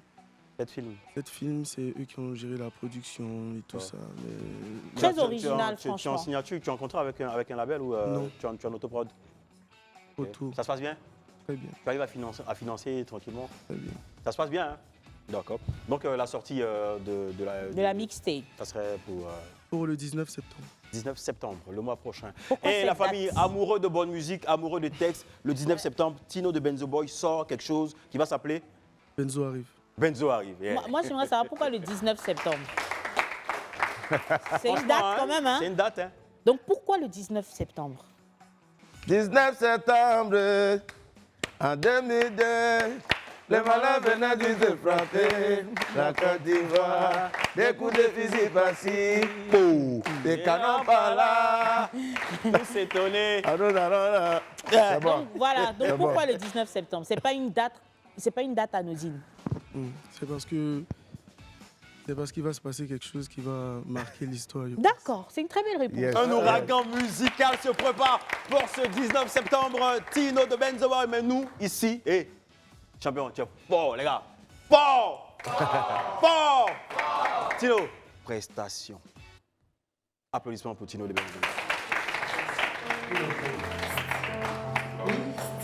7 films, c'est eux qui ont géré la production et tout ça. Mais... Très original, franchement. Tu es en signature, tu es en contrat avec un label ou non. tu es en autoprod? Auto. Ça se passe bien? Très bien. Tu arrives à financer tranquillement? Très bien. Ça se passe bien, hein? D'accord. Donc la sortie de la mixtape, ça serait pour le 19 septembre. 19 septembre, le mois prochain. Pourquoi Et la cette famille, date? amoureux de bonne musique, amoureux de texte, le 19 septembre, Tino de Benzo Boy sort quelque chose qui va s'appeler Benzo arrive. Benzo arrive. Yeah. Moi, j'aimerais savoir pourquoi le 19 septembre. C'est une date quand même, hein? C'est une date, hein? Donc pourquoi le 19 septembre? 19 septembre en 2002, les malins venaient de frapper la Côte d'Ivoire. Des coups de fusil par-ci, des canons par-là. Tous étonnés. C'est bon. Donc voilà, donc C'est pourquoi bon. le 19 septembre? C'est pas une date anodine. C'est parce qu'il va se passer quelque chose qui va marquer l'histoire. D'accord, c'est une très belle réponse. Yes. Un ouragan musical se prépare pour ce 19 septembre. Tino de Benzo Boy, mais nous, ici, Champion, tu es fort, les gars. Fort. Fort. Tino, prestation. Applaudissements pour Tino de Benzo.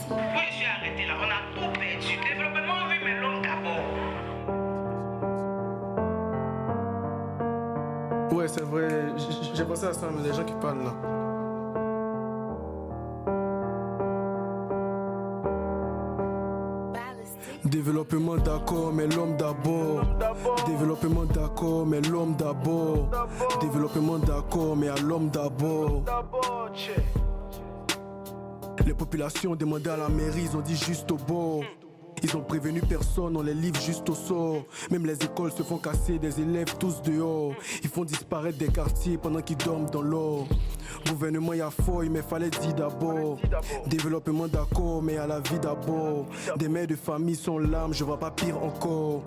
Pourquoi je suis arrêté là? On a tout perdu. Développement, oui, mais l'homme d'abord. Ouais, c'est vrai. J'ai pensé à ça, mais les gens qui parlent là. Développement d'accord, mais l'homme d'abord. Développement d'accord, mais l'homme d'abord. Développement d'accord, mais à l'homme d'abord. Les populations demandaient à la mairie, ils ont dit juste au bord. Ils ont prévenu personne, on les livre juste au sort. Même les écoles se font casser, des élèves tous dehors. Ils font disparaître des quartiers pendant qu'ils dorment dans l'or. Gouvernement y a fouille, mais fallait dire d'abord. Développement d'accord, mais à la vie d'abord. Des mères de famille sont l'âme, je vois pas pire encore.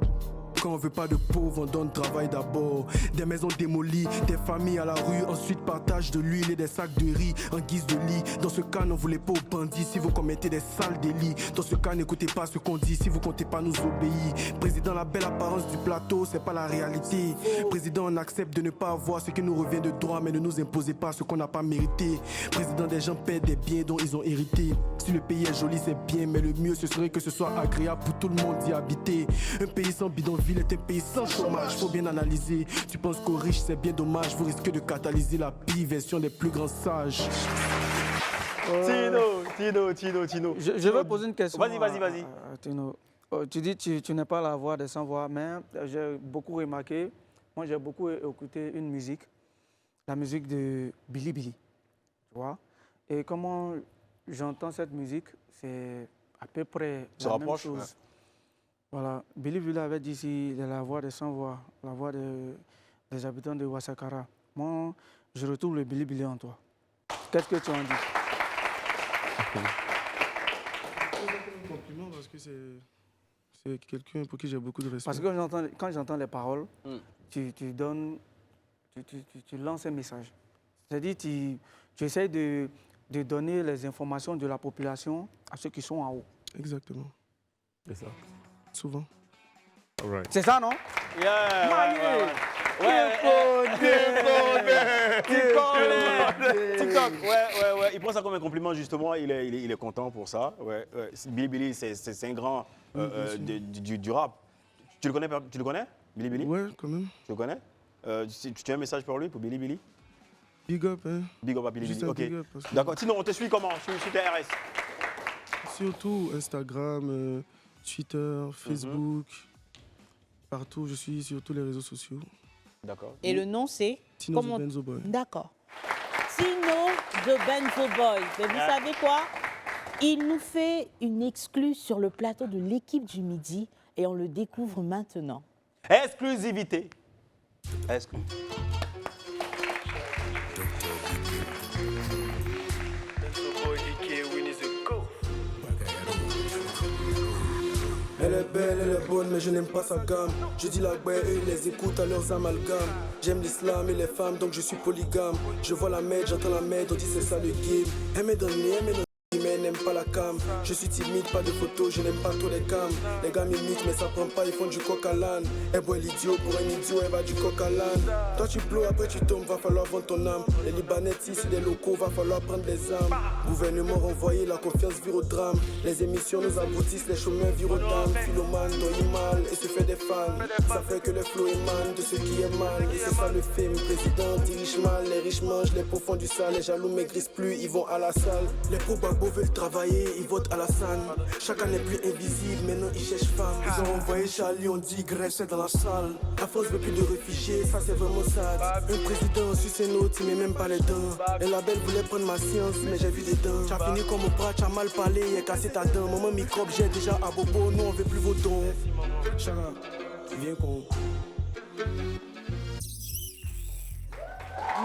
Quand on veut pas de pauvres, on donne travail d'abord. Des maisons démolies, des familles à la rue. Ensuite partage de l'huile et des sacs de riz en guise de lit. Dans ce cas, n'en voulez pas aux bandits si vous commettez des sales délits. Dans ce cas, n'écoutez pas ce qu'on dit si vous comptez pas nous obéir. Président, la belle apparence du plateau, c'est pas la réalité. Président, on accepte de ne pas avoir ce qui nous revient de droit, mais ne nous imposez pas ce qu'on n'a pas mérité. Président, des gens paient des biens dont ils ont hérité. Si le pays est joli, c'est bien, mais le mieux ce serait que ce soit agréable pour tout le monde d'y habiter. Un pays sans bidonville est un pays sans chômage, faut bien analyser. Tu penses qu'aux riches c'est bien dommage, vous risquez de catalyser la pire version des plus grands sages. Tino. Je veux poser une question. Vas-y. Tino. Tu dis que tu n'es pas la voix des sans-voix, mais j'ai beaucoup remarqué, moi j'ai beaucoup écouté une musique, la musique de Billy Billy, tu vois. Et comment j'entends cette musique, c'est à peu près la même chose. Ouais. Voilà, Billy Billy avait dit ici la voix des sans-voix, la voix des habitants de Ouassakara. Moi, je retrouve le Billy Billy en toi. Qu'est-ce que tu en dis? Un compliment parce que c'est quelqu'un pour qui j'ai beaucoup de respect. Parce que quand j'entends les paroles, tu lances un message. C'est-à-dire tu essaies de donner les informations de la population à ceux qui sont en haut. Exactement. C'est ça. Souvent. Right. C'est ça, non? TikTok. Ouais. Il prend ça comme un compliment, justement. Il est content pour ça. Ouais. Billy Billy, c'est un grand du rap. Tu le connais, Billy Billy? Ouais, quand même. Tu le connais? Tu as un message pour lui, pour Billy Billy? Big up, hein. Big up à Billy Billy, ok. Que... D'accord. Sinon, on te suit comment? Sur tes RS? Surtout Instagram, Twitter, Facebook, partout. Je suis sur tous les réseaux sociaux. D'accord. Et le nom, c'est Tino the Benzo Boy. D'accord. Tino the Benzo Boy. Mais vous savez quoi? Il nous fait une exclue sur le plateau de l'équipe du midi et on le découvre maintenant. Exclusivité. Elle est belle, elle est bonne, mais je n'aime pas sa gamme. Je dis la guerre, eux ils les écoutent à leurs amalgames. J'aime l'islam et les femmes, donc je suis polygame. Je vois la merde, j'entends la merde, on dit c'est ça le game. Elle m'est donnée, mais elle n'aime pas la cam. Je suis timide, pas de photos, je n'aime pas tous les cams. Les gars m'imitent, mais ça prend pas, ils font du coq à l'âne. Elle boit l'idiot, pour un idiot, elle va du coq à l'âne. Toi tu pleures, après tu tombes, va falloir vendre ton âme. Les Libanais ici, des locaux, va falloir prendre les armes. Gouvernement renvoyé, la confiance vire au drame. Les émissions nous aboutissent, les chemins virent aux dames. Philomane donne mal et se fait des fans. Ça fait que le flow émane de ce qui est mal. Et c'est ça le film, président dirige mal. Les riches mangent, les pauvres font du sale. Les jaloux maigrissent plus, ils vont à la salle. Les pro-bagos veulent travailler, ils votent à la salle. Chacun n'est plus invisible, maintenant ils cherchent femme. Ils ont envoyé Charlie, on dit Grèce dans la salle. La France veut plus de réfugiés, ça c'est vraiment sad. Un président sur ses notes, il met même pas les dents. Les labels voulaient prendre ma science, mais j'ai vu des dents. T'as fini comme au bras, t'as mal parlé, et cassé ta dent. Maman microbe, j'ai déjà à bobo, nous on veut plus vos dons. Chara, viens qu'on...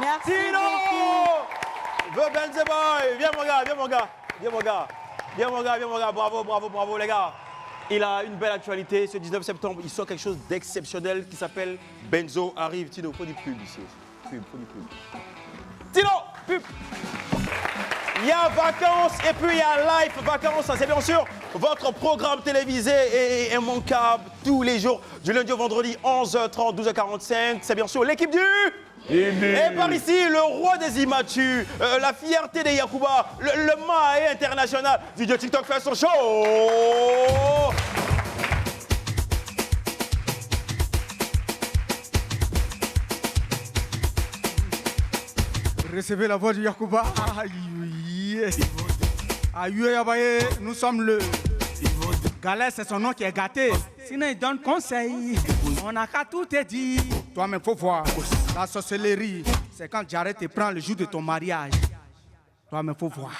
Merci Tino The Benzo Boy. Viens mon gars. Bravo les gars. Il a une belle actualité. Ce 19 septembre, il sort quelque chose d'exceptionnel qui s'appelle Benzo arrive. Tino, faut du pub ici. Faut du pub. Tino, pub. Il y a vacances et puis il y a live vacances. C'est bien sûr votre programme télévisé et immanquable tous les jours du lundi au vendredi 11h30, 12h45. C'est bien sûr l'équipe du... Et par ici, le roi des immatus, la fierté des Yacouba, le Maé international, DJ TikTok fait son show. Recevez la voix du Yacouba. Aïe, nous sommes le... Galère, c'est son nom qui est gâté. Sinon, il donne conseil. On n'a qu'à tout te dire. Toi-même, faut voir. La sorcellerie, c'est quand Jared te prend le jour de ton mariage. Toi-même, faut voir.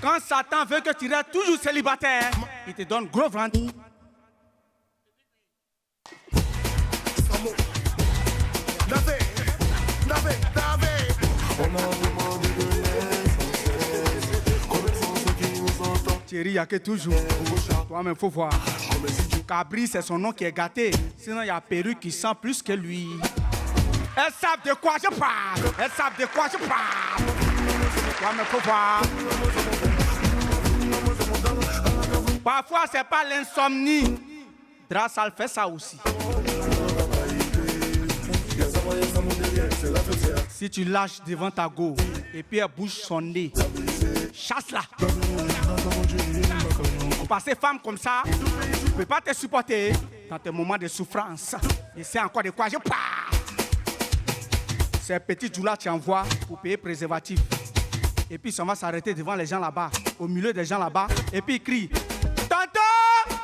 Quand Satan veut que tu restes toujours célibataire, il te donne gros ventre. Thierry Yaké toujours. Toi-même, faut voir. Cabri, c'est son nom qui est gâté. Sinon, il y a Perru qui sent plus que lui. Elles savent de quoi je parle. Elles savent de quoi je parle. Toi-même, faut voir. Parfois, c'est pas l'insomnie. Drassal fait ça aussi. Si tu lâches devant ta go et puis elle bouge son nez, chasse-la. Parce que femme comme ça, je ne peux pas te supporter dans tes moments de souffrance. Et c'est encore de quoi je parle. Ces petits joues-là, tu envoies pour payer préservatif. Et puis ça va s'arrêter devant les gens là-bas, au milieu des gens là-bas, et puis il crie « Tonton!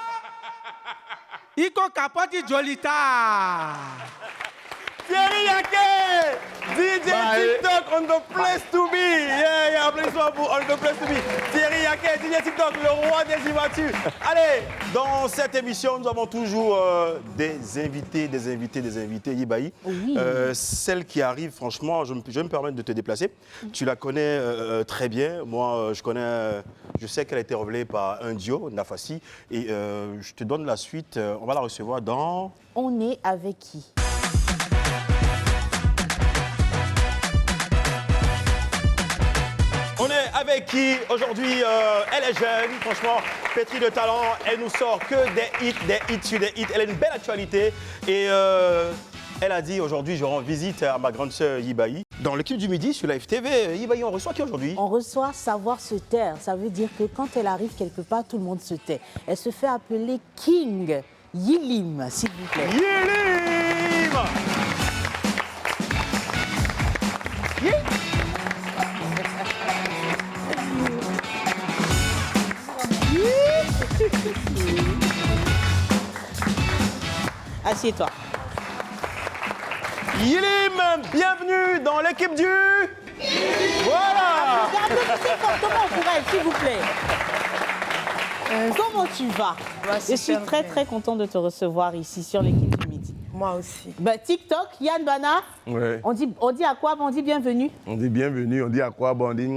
Iko capote Jolita! » Thierry Yaké, DJ TikTok on the place to be. Yeah, applaudissements pour on the place to be. Thierry Yaké, DJ TikTok, le roi des immatus. Allez, dans cette émission, nous avons toujours des invités, Yibaï. Oui. Celle qui arrive, franchement, je vais me permettre de te déplacer. Tu la connais très bien. Moi, je sais qu'elle a été révélée par un duo, Nafassi. Et je te donne la suite. On va la recevoir dans... On est avec qui? On est avec qui aujourd'hui? Elle est jeune, franchement, pétrie de talent. Elle nous sort que des hits sur des hits. Elle a une belle actualité. Et elle a dit aujourd'hui, je rends visite à ma grande sœur Yibaï. Dans l'équipe du midi sur Live TV, Yibaï, on reçoit qui aujourd'hui? On reçoit Savoir se taire. Ça veut dire que quand elle arrive quelque part, tout le monde se tait. Elle se fait appeler King Yilim, s'il vous plaît. Yilim! Assieds-toi. Yilim, bienvenue dans l'équipe du... Voilà! Applaudissez fortement pour elle, s'il vous plaît. Comment tu vas? Je suis très contente de te recevoir ici sur l'équipe du midi. Moi aussi. Bah, TikTok, Yann Bana, Ouais. on dit à quoi? On dit bienvenue. On dit bienvenue, on dit à quoi? Bon, on dit...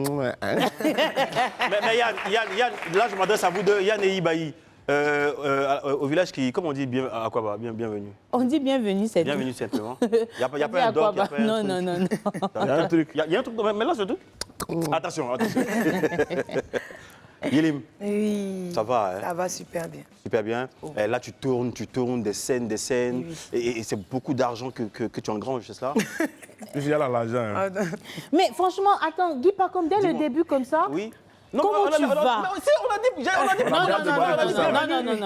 Hein? mais Yann, là je m'adresse à vous deux, Yann et Yibaï. Au village qui, comment on dit à quoi bah, bienvenue? On dit bienvenue, c'est bienvenue simplement. Il n'y a pas un doc, il y a pas un non, truc. non, non, non. Il y a un truc. Il y a un truc, mais là c'est tout. Attention. Yilim, Oui. ça va, hein? Ça va super bien. Super bien. Et là tu tournes des scènes. Oui. Et c'est beaucoup d'argent que tu engranges, c'est cela? Il y a l'argent. Hein. Mais franchement, attends, Guy Pacom, dès le début comme ça, Oui. comment tu vas?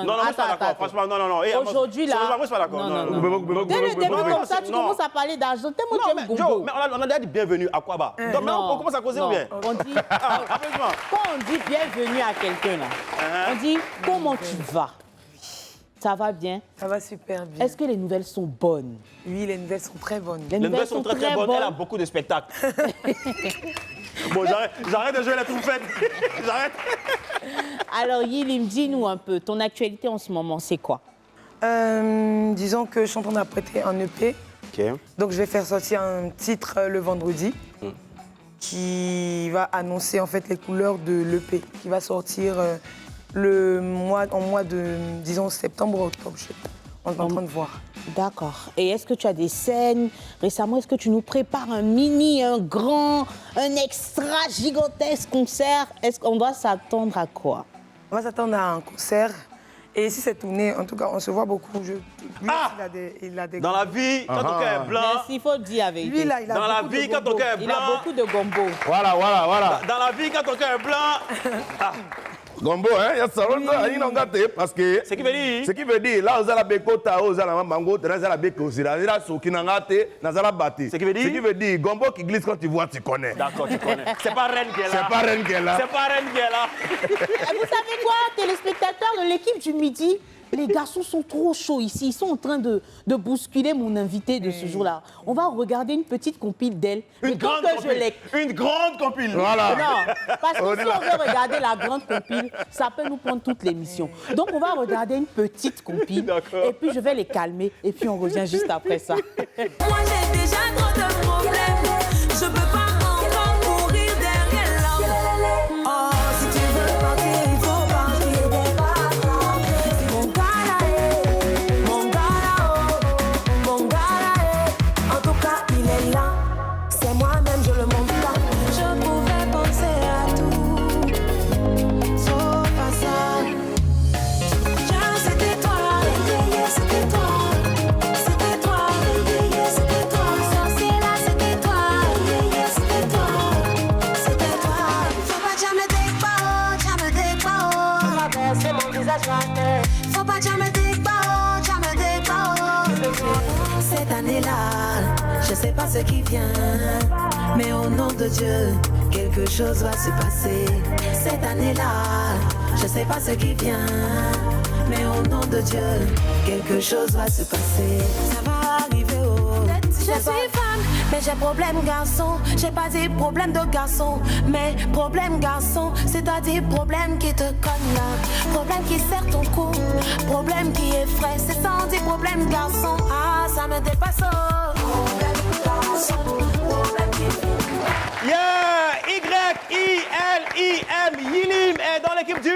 Non, attends. Franchement, non. Aujourd'hui, là, moi, je suis pas d'accord. non. Dès le début comme ça, tu commences à parler d'argent. Tellement tu aimes Gombo. Mais on a déjà dit bienvenue à quoi bas? Donc maintenant, on commence à causer ou bien? On dit, Applaudissements. quand on dit bienvenue à quelqu'un, là, on dit comment tu vas? Ça va bien? Ça va super bien. Est-ce que les nouvelles sont bonnes? Oui, les nouvelles sont très bonnes. Les nouvelles sont très bonnes. Elle a beaucoup de spectacles. Bon, j'arrête de jouer la trompette. J'arrête. Alors, Yilim, dis-nous un peu, ton actualité en ce moment, c'est quoi? Disons que je suis en train d'apprêter un EP. Ok. Donc, je vais faire sortir un titre le vendredi qui va annoncer en fait les couleurs de l'EP qui va sortir en mois de, disons, septembre ou octobre. Je sais pas. on est en train de voir. D'accord. Et est-ce que tu as des scènes récemment? Est-ce que tu nous prépares un mini, un grand, un extra gigantesque concert? Est-ce qu'on doit s'attendre à quoi? On va s'attendre à un concert. Et si c'est tourné, en tout cas, on se voit beaucoup. Lui, il a des Dans la vie, quand ton cœur est blanc... Merci, il faut le dire avec Lui, là, il a Dans la beaucoup vie, de quand ton cœur est Il blanc... a beaucoup de gombo. Voilà. Dans la vie, quand ton cœur est blanc... Gombo, hein, il y a ça, il n'en gâte parce que. Ce qui veut dire. Ce qui veut dire, là, vous allez béco tao, vous allez mango, vous allez béco aussi, là, ce qui n'en gâte, vous allez battre. Ce qui veut dire. Ce qui veut dire, Gombo qui glisse quand tu vois, tu connais. D'accord, tu connais. C'est pas Reine qui est là. C'est pas Reine qui est là. C'est pas Reine qui est là. Vous savez quoi, téléspectateurs de l'équipe du midi? Les garçons sont trop chauds ici. Ils sont en train de bousculer mon invité de ce jour-là. On va regarder une petite compile d'elle. Une grande compile. Une grande compile. Voilà. Non, parce que si on veut regarder la grande compile, ça peut nous prendre toute l'émission. Donc on va regarder une petite compile. Et puis je vais les calmer. Et puis on revient juste après ça. Moi j'ai déjà trop de problèmes. Je peux pas encore courir derrière l'homme. Oh, si tu veux partir, il faut partir des vacances. Mon gars là, mon gars là, en tout cas il est là. C'est moi-même, je le montre pas. Je pouvais penser à tout, sauf à ça. Tiens, c'était toi, c'était toi. C'était toi, c'était toi. Sorcier là, c'était toi, c'était toi. C'était toi. Faut pas jamais décbo. On va verser mon visage jamais. Faut pas jamais décbo. Cette année-là, je sais pas ce qui vient, mais au nom de Dieu, quelque chose va se passer. Cette année-là, je sais pas ce qui vient, mais au nom de Dieu, quelque chose va se passer. Ça va arriver, oh. Je suis femme, mais j'ai problème garçon. J'ai pas dit problème de garçon, mais problème garçon, c'est-à-dire problème qui te cogne là, problème qui serre ton cou, problème qui effraie, c'est sans dire problème garçon. Ah, ça me dépasse. Problème garçon, problème qui... Yeah! Y-I-L-I-M. Yilim est dans l'équipe du...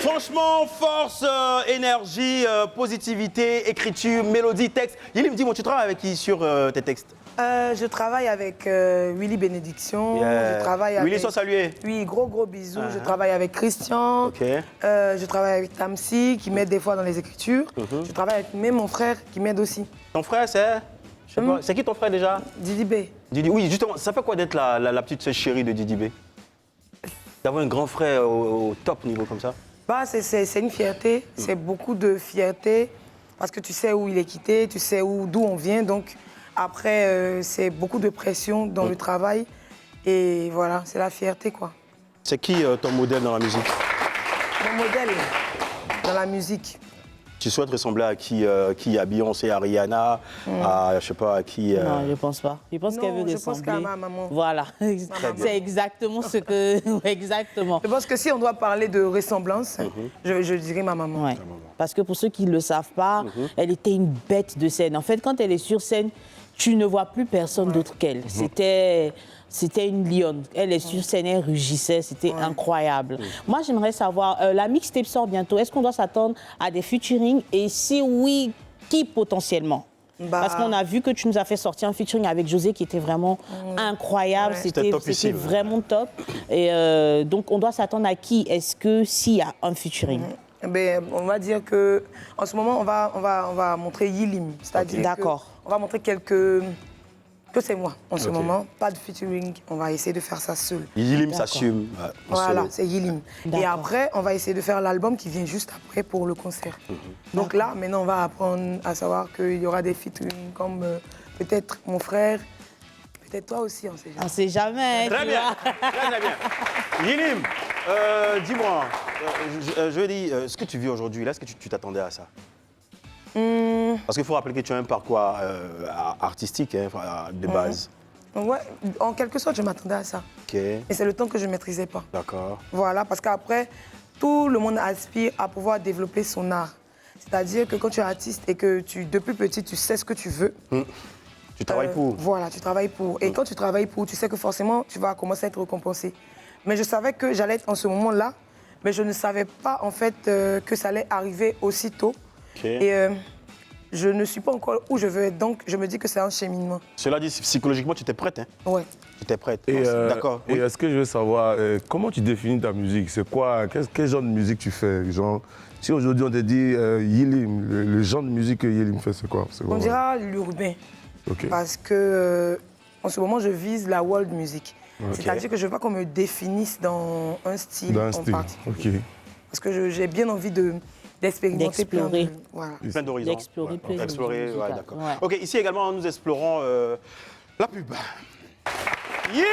Franchement, force, énergie, positivité, écriture, mélodie, texte. Yilim, dis-moi, tu travailles avec qui sur tes textes? Je travaille avec Willy Bénédiction. Yeah. Je travaille Willy, avec... sois salué. Oui, gros bisous. Je travaille avec Christian. Ok. Je travaille avec Tamsi, qui m'aide des fois dans les écritures. Je travaille avec même mon frère, qui m'aide aussi. Ton frère, c'est... Je sais pas. C'est qui ton frère déjà? Didi B. Didi, oui, justement, ça fait quoi d'être la petite sœur chérie de Didi B? D'avoir un grand frère au top niveau comme ça? Bah, c'est une fierté, c'est beaucoup de fierté, parce que tu sais où il est quitté, tu sais d'où on vient, donc après, c'est beaucoup de pression dans le travail, et voilà, c'est la fierté, quoi. C'est qui ton modèle dans la musique? Mon modèle dans la musique? Tu souhaites ressembler à qui? À Beyoncé, à Rihanna, à, je sais pas, à qui? Non, je pense pas. Je pense qu'elle veut ressembler. Je pense qu'à ma maman. Voilà, c'est exactement ce que... Exactement. Je pense que si on doit parler de ressemblance, je dirais ma maman. Ouais. Parce que pour ceux qui ne le savent pas, elle était une bête de scène. En fait, quand elle est sur scène, tu ne vois plus personne d'autre qu'elle. C'était une lionne. Elle est sur scène, elle rugissait, c'était incroyable. Moi, j'aimerais savoir, la mixtape sort bientôt. Est-ce qu'on doit s'attendre à des featuring? Et si oui, qui potentiellement? Parce qu'on a vu que tu nous as fait sortir un featuring avec José qui était vraiment incroyable. C'était vraiment top. Et donc, on doit s'attendre à qui? Est-ce que s'il y a un featuring? On va dire que en ce moment, on va montrer Yilim. C'est-à-dire qu'on va montrer que c'est moi en ce moment. Pas de featuring. On va essayer de faire ça seul. Yilim s'assume. Voilà, c'est Yilim. Et après, on va essayer de faire l'album qui vient juste après pour le concert. Donc là, maintenant, on va apprendre à savoir qu'il y aura des featuring comme peut-être mon frère, peut-être toi aussi, on sait jamais. On sait jamais. Très bien, très bien. Yilim, dis-moi, je veux dire, ce que tu vis aujourd'hui, là, est-ce que tu t'attendais à ça? Parce qu'il faut rappeler que tu as un parcours artistique de base. Ouais, en quelque sorte, je m'attendais à ça. Et c'est le temps que je ne maîtrisais pas. D'accord. Voilà, parce qu'après, tout le monde aspire à pouvoir développer son art. C'est-à-dire que quand tu es artiste et que depuis petit, tu sais ce que tu veux. Tu travailles pour. Voilà, tu travailles pour. Et quand tu travailles pour, tu sais que forcément, tu vas commencer à être récompensé. Mais je savais que j'allais être en ce moment-là, mais je ne savais pas en fait que ça allait arriver aussitôt. Et je ne suis pas encore où je veux être, donc je me dis que c'est un cheminement. Cela dit, psychologiquement, tu étais prête, hein? Ouais. Tu étais prête. D'accord. Et est-ce que je veux savoir, comment tu définis ta musique? C'est quoi? Quel genre de musique tu fais? Genre, si aujourd'hui on te dit Yilim, le genre de musique que Yilim fait, c'est quoi? On dira l'urbain. Parce que en ce moment, je vise la world music. C'est-à-dire que je ne veux pas qu'on me définisse dans un style en particulier. Parce que j'ai bien envie d'expérimenter plein de... Voilà. Plein d'horizons. D'explorer plus. D'explorer, ouais, d'accord. Ouais. Ok, ici également, nous explorons la pub. Yilim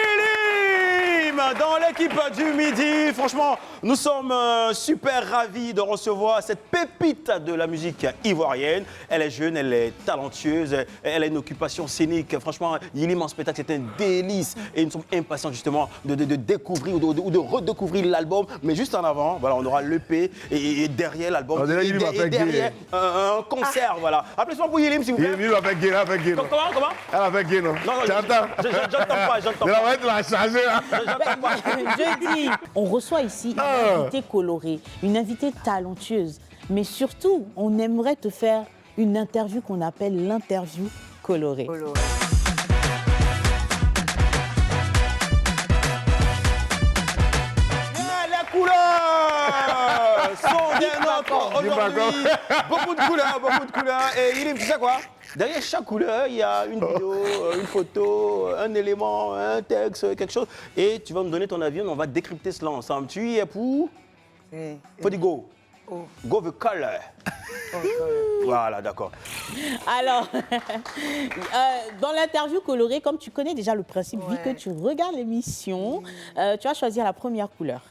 dans l'équipe du Midi. Franchement, nous sommes super ravis de recevoir cette pépite de la musique ivoirienne. Elle est jeune, elle est talentueuse, elle a une occupation scénique. Franchement, Yilim en spectacle, c'est un délice. Et nous sommes impatients justement de découvrir ou de redécouvrir l'album. Mais juste en avant, voilà, on aura l'EP et derrière l'album. Et derrière un concert, voilà. Applaudissements pour Yilim, s'il vous plaît. Yilim a fait gay, elle a fait gay. Comment? Elle a fait gay, non? Non, j'entends. J'entends pas, j'entends pas. Elle va être la chargée, là. Je dis, on reçoit ici une invitée colorée, une invitée talentueuse. Mais surtout, on aimerait te faire une interview qu'on appelle l'interview colorée. Les couleurs sont des nôtres aujourd'hui. Beaucoup de couleurs. Et Yilim, tu sais quoi? Derrière chaque couleur, il y a une vidéo, une photo, un élément, un texte, quelque chose. Et tu vas me donner ton avis, on va décrypter cela ensemble. Tu y es pour? Faut dire go. Go the color. Voilà, d'accord. Alors, dans l'interview colorée, comme tu connais déjà le principe, vu que tu regardes l'émission, tu vas choisir la première couleur.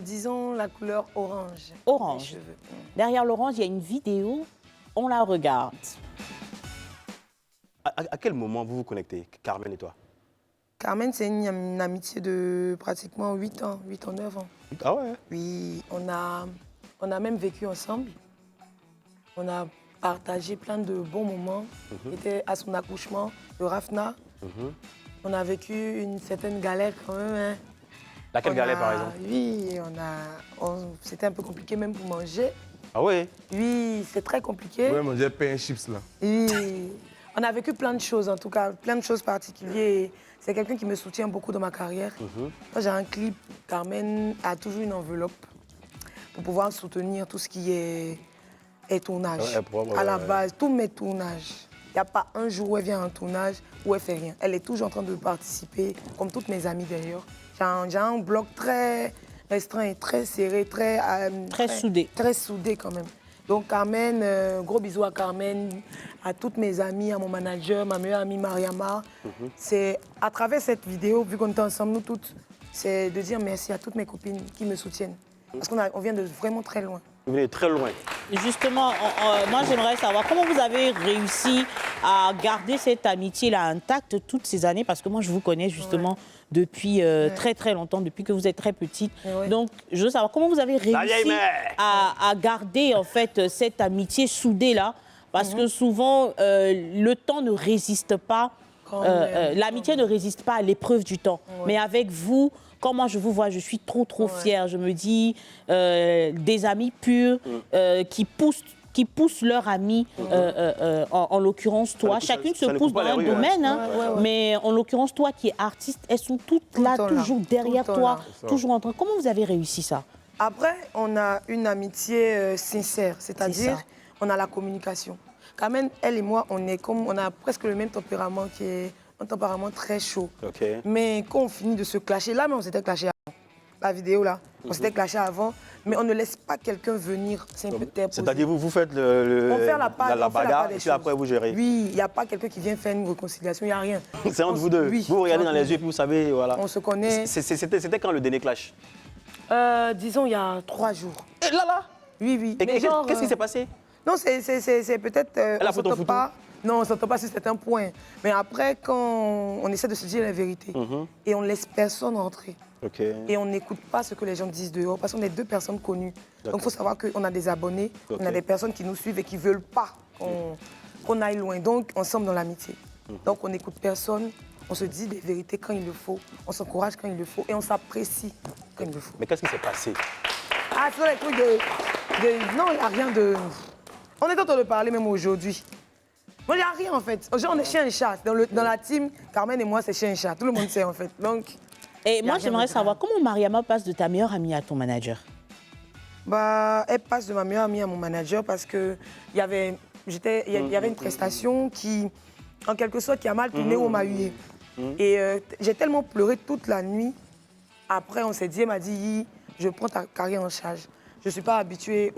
Disons la couleur orange. Orange. Derrière l'orange, il y a une vidéo, on la regarde. À quel moment vous vous connectez, Carmen et toi? Carmen, c'est une amitié de pratiquement 8 ans, 9 ans. Ah ouais? Oui, on a même vécu ensemble. On a partagé plein de bons moments. C'était à son accouchement de Rafna. On a vécu une certaine galère quand même. Hein. Laquelle galère, par exemple? Oui, c'était un peu compliqué même pour manger. Ah ouais? Oui, c'est très compliqué. Ouais, manger pain et chips, là. Oui. On a vécu plein de choses, en tout cas, plein de choses particulières. C'est quelqu'un qui me soutient beaucoup dans ma carrière. Quand j'ai un clip, Carmen a toujours une enveloppe pour pouvoir soutenir tout ce qui est tournage. À la base, tous mes tournages. Il n'y a pas un jour où elle vient à un tournage où elle ne fait rien. Elle est toujours en train de participer, comme toutes mes amies d'ailleurs. J'ai un bloc très restreint, très serré, très soudé. Très soudé quand même. Donc Carmen, gros bisous à Carmen, à toutes mes amies, à mon manager, ma meilleure amie Mariama. C'est à travers cette vidéo, vu qu'on est ensemble, nous toutes, c'est de dire merci à toutes mes copines qui me soutiennent. Parce qu'on vient de vraiment très loin. Vous venez très loin. Justement, moi j'aimerais savoir comment vous avez réussi à garder cette amitié-là intacte toutes ces années, parce que moi je vous connais justement depuis très très longtemps, depuis que vous êtes très petite. Donc je veux savoir comment vous avez réussi à garder en fait cette amitié soudée-là, parce que souvent le temps ne résiste pas, l'amitié ne résiste pas à l'épreuve du temps. Mais avec vous, quand moi je vous vois, je suis trop fière. Je me dis des amis purs qui poussent leurs amis, en l'occurrence toi. Chacune se pousse dans un domaine, mais en l'occurrence toi qui es artiste, elles sont toutes là, toujours derrière toi, toujours en train. Comment vous avez réussi ça? Après, on a une amitié sincère, c'est-à-dire on a la communication. Carmen, elle et moi, on a presque le même tempérament qui est un tempérament très chaud. Mais quand on finit de se clasher, là, mais on s'était clashé avant. La vidéo, là, on s'était clashé avant, mais on ne laisse pas quelqu'un venir s'imposer. C'est-à-dire, vous faites la bagarre et puis après, vous gérez. Oui, il n'y a pas quelqu'un qui vient faire une réconciliation, il n'y a rien. C'est entre vous deux. Vous regardez dans les yeux et puis vous savez, voilà. On se connaît. C'était quand le dernier clash? Disons, il y a 3 jours. Et là? Oui. Et qu'est-ce qui s'est passé? Non, c'est peut-être... Elle a photo pas. Non, on ne s'entend pas sur certains points. Mais après, quand on essaie de se dire la vérité, et on ne laisse personne entrer, et on n'écoute pas ce que les gens disent dehors, parce qu'on est 2 personnes connues. Donc il faut savoir qu'on a des abonnés, on a des personnes qui nous suivent et qui ne veulent pas qu'on aille loin. Donc, ensemble dans l'amitié. Donc, on n'écoute personne, on se dit des vérités quand il le faut, on s'encourage quand il le faut, et on s'apprécie quand il le faut. Mais qu'est-ce qui s'est passé? Ah, c'est les trucs de... Non, il n'y a rien de... On est en train de parler même aujourd'hui. Moi, il n'y a rien en fait. Aujourd'hui, on est chien et chat. Dans la team, Carmen et moi, c'est chien et chat. Tout le monde sait en fait. Donc, et moi, j'aimerais savoir comment Mariama passe de ta meilleure amie à ton manager. Bah, elle passe de ma meilleure amie à mon manager parce que il y avait une prestation qui, en quelque sorte, qui a mal tourné où on m'a hué. Et j'ai tellement pleuré toute la nuit. Après, on s'est dit, elle m'a dit, je prends ta carrière en charge. Je ne suis pas habituée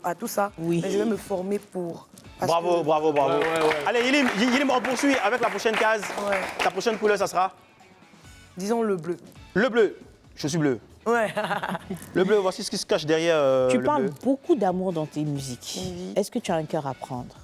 à tout ça, mais je vais me former pour. Bravo, bravo, bravo. Allez, Yilim, on poursuit avec la prochaine case. Ta prochaine couleur, ça sera? Disons le bleu. Le bleu. Je suis bleu. Ouais. Le bleu, voici ce qui se cache derrière Tu le parles bleu. beaucoup d'amour dans tes musiques. Est-ce que tu as un cœur à prendre?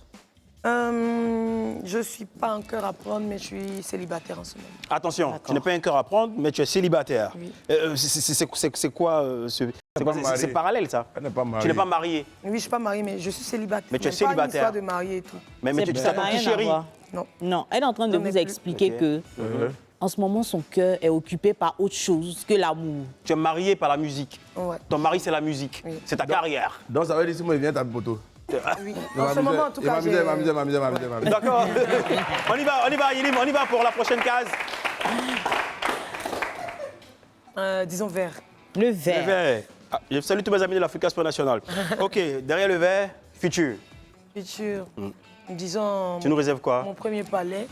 Je ne suis pas un cœur à prendre, mais je suis célibataire en ce moment. Attention, tu n'es pas un cœur à prendre, mais tu es célibataire. Oui. C'est quoi c'est parallèle, ça? Elle n'est pas mariée. Tu n'es pas mariée? Oui, je ne suis pas mariée, mais je suis célibataire. Mais tu es C'est pas une célibataire. histoire de mariée et tout. Mais tu Ça n'a t'appelles rien à chérie. voir. Non. Non, elle est en train de vous expliquer que, en ce moment, son cœur est occupé par autre chose que l'amour. Tu es mariée par la musique. Ouais. Ton mari, c'est la musique. C'est ta carrière. Donc ça veut dire si moi, il vient taper poteau. Oui. En ce moment, en tout cas, j'ai... D'accord. On y va, Yilim, on y va pour la prochaine case. Disons vert. Le vert. Le vert. Ah, je salue tous mes amis de l'Africa Sport National. Ok, derrière le vert, futur. Futur. Disons... Tu nous réserves quoi? Mon premier palais.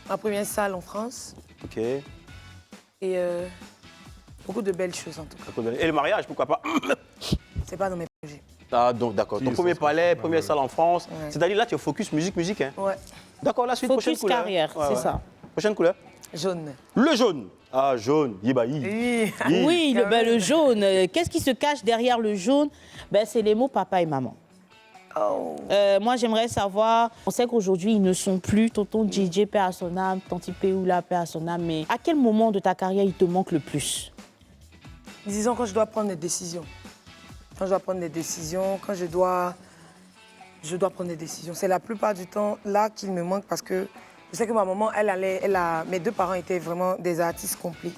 Ma première salle en France. Ok. Et beaucoup de belles choses en tout cas. Et le mariage, pourquoi pas? C'est pas dans mes projets. Ah, donc d'accord. Ton premier palais, première salle en France. Ouais. C'est-à-dire là, tu es focus musique, hein? Ouais. D'accord, la suite, Focus prochaine couleur. carrière, c'est ça. Prochaine couleur? Jaune. Le jaune. Ah, jaune. Yibahi. Oui, le jaune. Qu'est-ce qui se cache derrière le jaune? C'est les mots papa et maman. Moi, j'aimerais savoir, on sait qu'aujourd'hui, ils ne sont plus tonton DJ, paix à son âme, tanti Péoula, paix à son âme, mais à quel moment de ta carrière il te manque le plus? Disons quand je dois prendre des décisions. Quand je dois prendre des décisions, quand je dois prendre des décisions. C'est la plupart du temps là qu'il me manque parce que je sais que ma maman, mes deux parents étaient vraiment des artistes complets.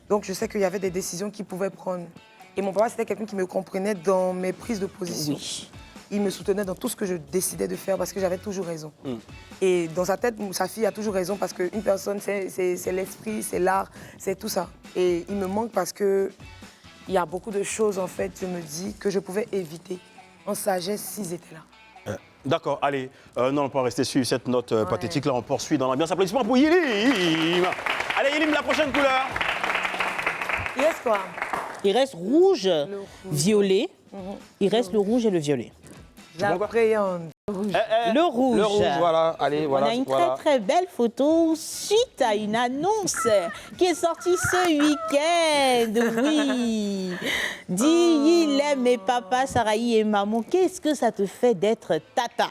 Donc je sais qu'il y avait des décisions qu'ils pouvaient prendre. Et mon papa, c'était quelqu'un qui me comprenait dans mes prises de position. Oui. Il me soutenait dans tout ce que je décidais de faire parce que j'avais toujours raison. Et dans sa tête, sa fille a toujours raison parce qu'une personne, c'est l'esprit, c'est l'art, c'est tout ça. Et il me manque parce que il y a beaucoup de choses, en fait, je me dis, que je pouvais éviter en sagesse s'ils étaient là. D'accord, allez. Non, on peut rester sur cette note pathétique. Là, on poursuit dans l'ambiance. Applaudissements pour Yilim. Allez, Yilim, la prochaine couleur. Il reste quoi? Il reste rouge, violet. Il reste le rouge et le violet. J'appréhende. Le rouge. Le rouge, voilà. Allez, voilà. On a une très belle photo suite à une annonce qui est sortie ce week-end. Oui. Dis, il aime mes papas, Sarahi et maman. Qu'est-ce que ça te fait d'être tata?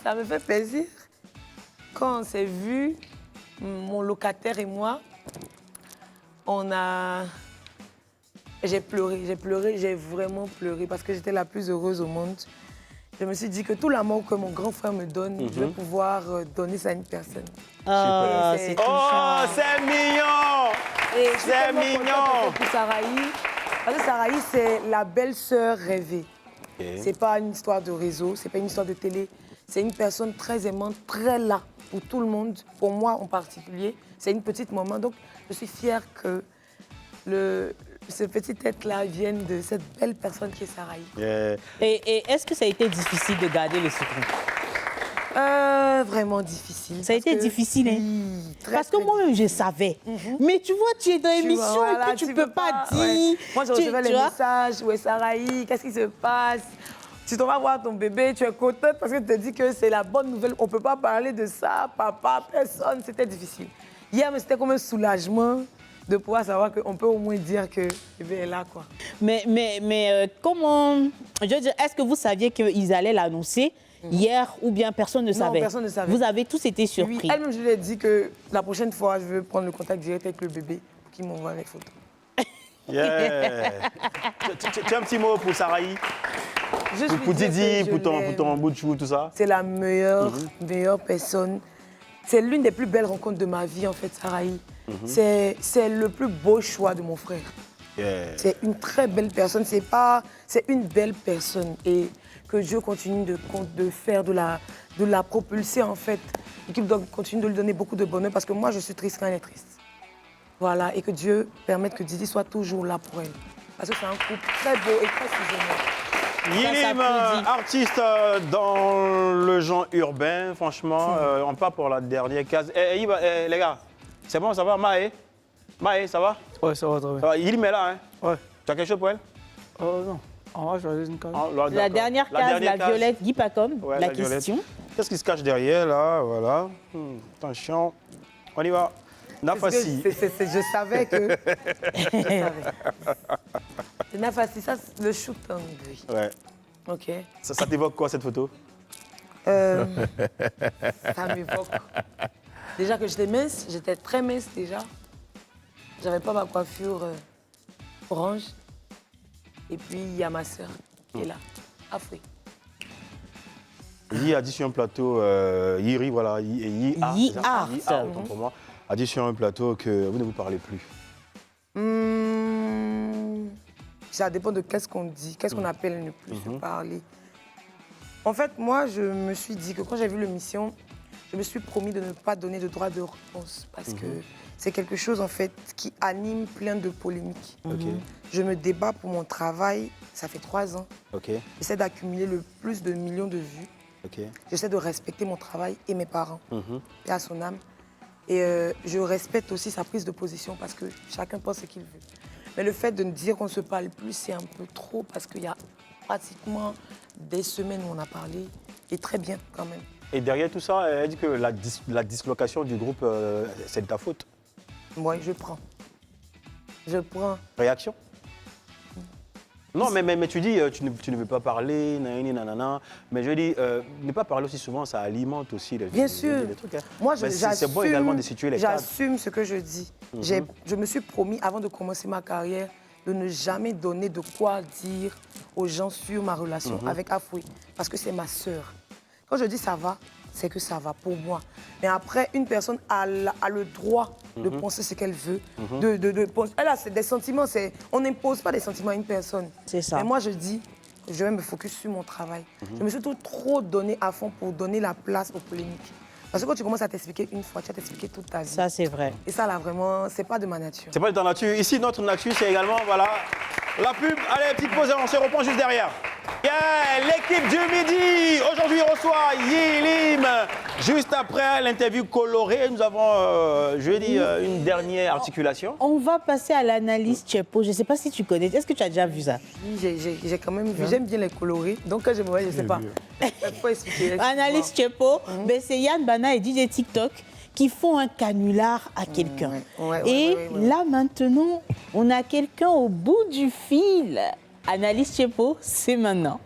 Ça me fait plaisir. Quand on s'est vu, mon locataire et moi, j'ai pleuré, j'ai vraiment pleuré parce que j'étais la plus heureuse au monde. Je me suis dit que tout l'amour que mon grand frère me donne, je vais pouvoir donner ça à une personne. C'est mignon! C'est mignon! Pour Sarahi, parce que Sarahi, c'est la belle-sœur rêvée. C'est pas une histoire de réseau, c'est pas une histoire de télé. C'est une personne très aimante, très là pour tout le monde, pour moi en particulier. C'est une petite maman, donc je suis fière que ce petit être-là vienne de cette belle personne qui est Sarahi. Et est-ce que ça a été difficile de garder le secret? Vraiment difficile. Ça a été difficile, hein? Oui, parce que moi-même, je savais. Mais tu vois, tu es dans l'émission et puis tu ne peux pas dire. Ouais. Moi, je recevais les messages. Où est Sarahi? Qu'est-ce qui se passe? Tu t'en vas voir ton bébé, tu es contente parce que tu te dis que c'est la bonne nouvelle. On ne peut pas parler de ça, papa, personne. C'était difficile. Hier, c'était comme un soulagement de pouvoir savoir qu'on peut au moins dire que le bébé est là, quoi. Mais comment... Je veux dire, est-ce que vous saviez qu'ils allaient l'annoncer hier ou bien personne ne savait? Non, personne ne savait. Vous avez tous été surpris. Oui, elle-même, je lui ai dit que la prochaine fois, je veux prendre le contact direct avec le bébé pour qu'il m'envoie les photos. Yeah. Tu as un petit mot pour Sarahi? Pour Didi, pour ton bout de chou, tout ça? C'est la meilleure personne. C'est l'une des plus belles rencontres de ma vie, en fait, Sarahi. C'est le plus beau choix de mon frère. Yeah. C'est une très belle personne. C'est une belle personne. Et que Dieu continue de faire, de la propulser, en fait. Et qu'il continue de lui donner beaucoup de bonheur. Parce que moi, je suis triste quand elle est triste. Voilà. Et que Dieu permette que Didi soit toujours là pour elle. Parce que c'est un couple très beau et très fusionnel. Yilim, artiste dans le genre urbain, franchement, on part pour la dernière case. Les gars, c'est bon, ça va, Maë? Maë, ça va? Ouais, ça va très bien. Yilim est là, hein? Ouais. Tu as quelque chose pour elle? Non. On va choisir une case. La dernière case, la violette, Guy Pacom, Ouais, la violette. question. Qu'est-ce qui se cache derrière, là? Voilà. Attention, on y va. Nafassi. Je savais que... C'est Nafassi, ça, c'est le shoot en gris. Ouais. Ok. Ça t'évoque quoi, cette photo? Ça m'évoque. Déjà que j'étais mince, j'étais très mince déjà. J'avais pas ma coiffure orange. Et puis, il y a ma sœur qui est là, Afrique. Yi a dit sur un plateau, Yiri, voilà, Yi Art, autant pour moi, a dit sur un plateau que vous ne vous parlez plus. Ça dépend de qu'est-ce qu'on dit, qu'est-ce qu'on appelle ne plus se parler. En fait, moi, je me suis dit que quand j'ai vu l'émission, je me suis promis de ne pas donner de droit de réponse parce que c'est quelque chose, en fait, qui anime plein de polémiques. Je me débat pour mon travail, ça fait 3 ans. J'essaie d'accumuler le plus de millions de vues. J'essaie de respecter mon travail et mes parents, et à son âme. Et je respecte aussi sa prise de position parce que chacun pense ce qu'il veut. Mais le fait de me dire qu'on ne se parle plus, c'est un peu trop parce qu'il y a pratiquement des semaines où on a parlé, et très bien quand même. Et derrière tout ça, elle dit que la dislocation du groupe, c'est de ta faute. Moi, je prends. Je prends. Réaction? Non, mais tu dis, tu ne veux pas parler, nanana. Mais je dis, ne pas parler aussi souvent, ça alimente aussi les Bien sûr. Les trucs, hein. Moi, c'est bon également de situer les cadres. J'assume ce que je dis. Je me suis promis, avant de commencer ma carrière, de ne jamais donner de quoi dire aux gens sur ma relation avec Afoui. Parce que c'est ma sœur. Quand je dis ça va, c'est que ça va pour moi. Mais après, une personne a le droit de penser ce qu'elle veut. Elle a des sentiments. On n'impose pas des sentiments à une personne. C'est ça. Mais moi, je dis, je vais me focus sur mon travail. Je me suis trop donné à fond pour donner la place aux polémiques. Parce que quand tu commences à t'expliquer une fois, tu vas t'expliquer toute ta vie. Ça, c'est vrai. Et ça, là, vraiment, c'est pas de ma nature. C'est pas de ta nature. Ici, notre nature, c'est également, voilà, la pub. Allez, petite pause, on se reprend juste derrière. Yeah, l'équipe du midi, aujourd'hui, reçoit Yilim. Juste après l'interview colorée, nous avons, je vais dire, une dernière articulation. On va passer à l'analyse Tchepo. Je ne sais pas si tu connais. Est-ce que tu as déjà vu ça? Oui, j'ai quand même vu. J'aime bien les colorés. Donc, quand je me vois, je ne sais pas. Faut expliquer. Analyse Tchepo, c'est Yann Bana et DJ TikTok qui font un canular à quelqu'un. Là, maintenant, on a quelqu'un au bout du fil. Analyse Tchepo, c'est maintenant.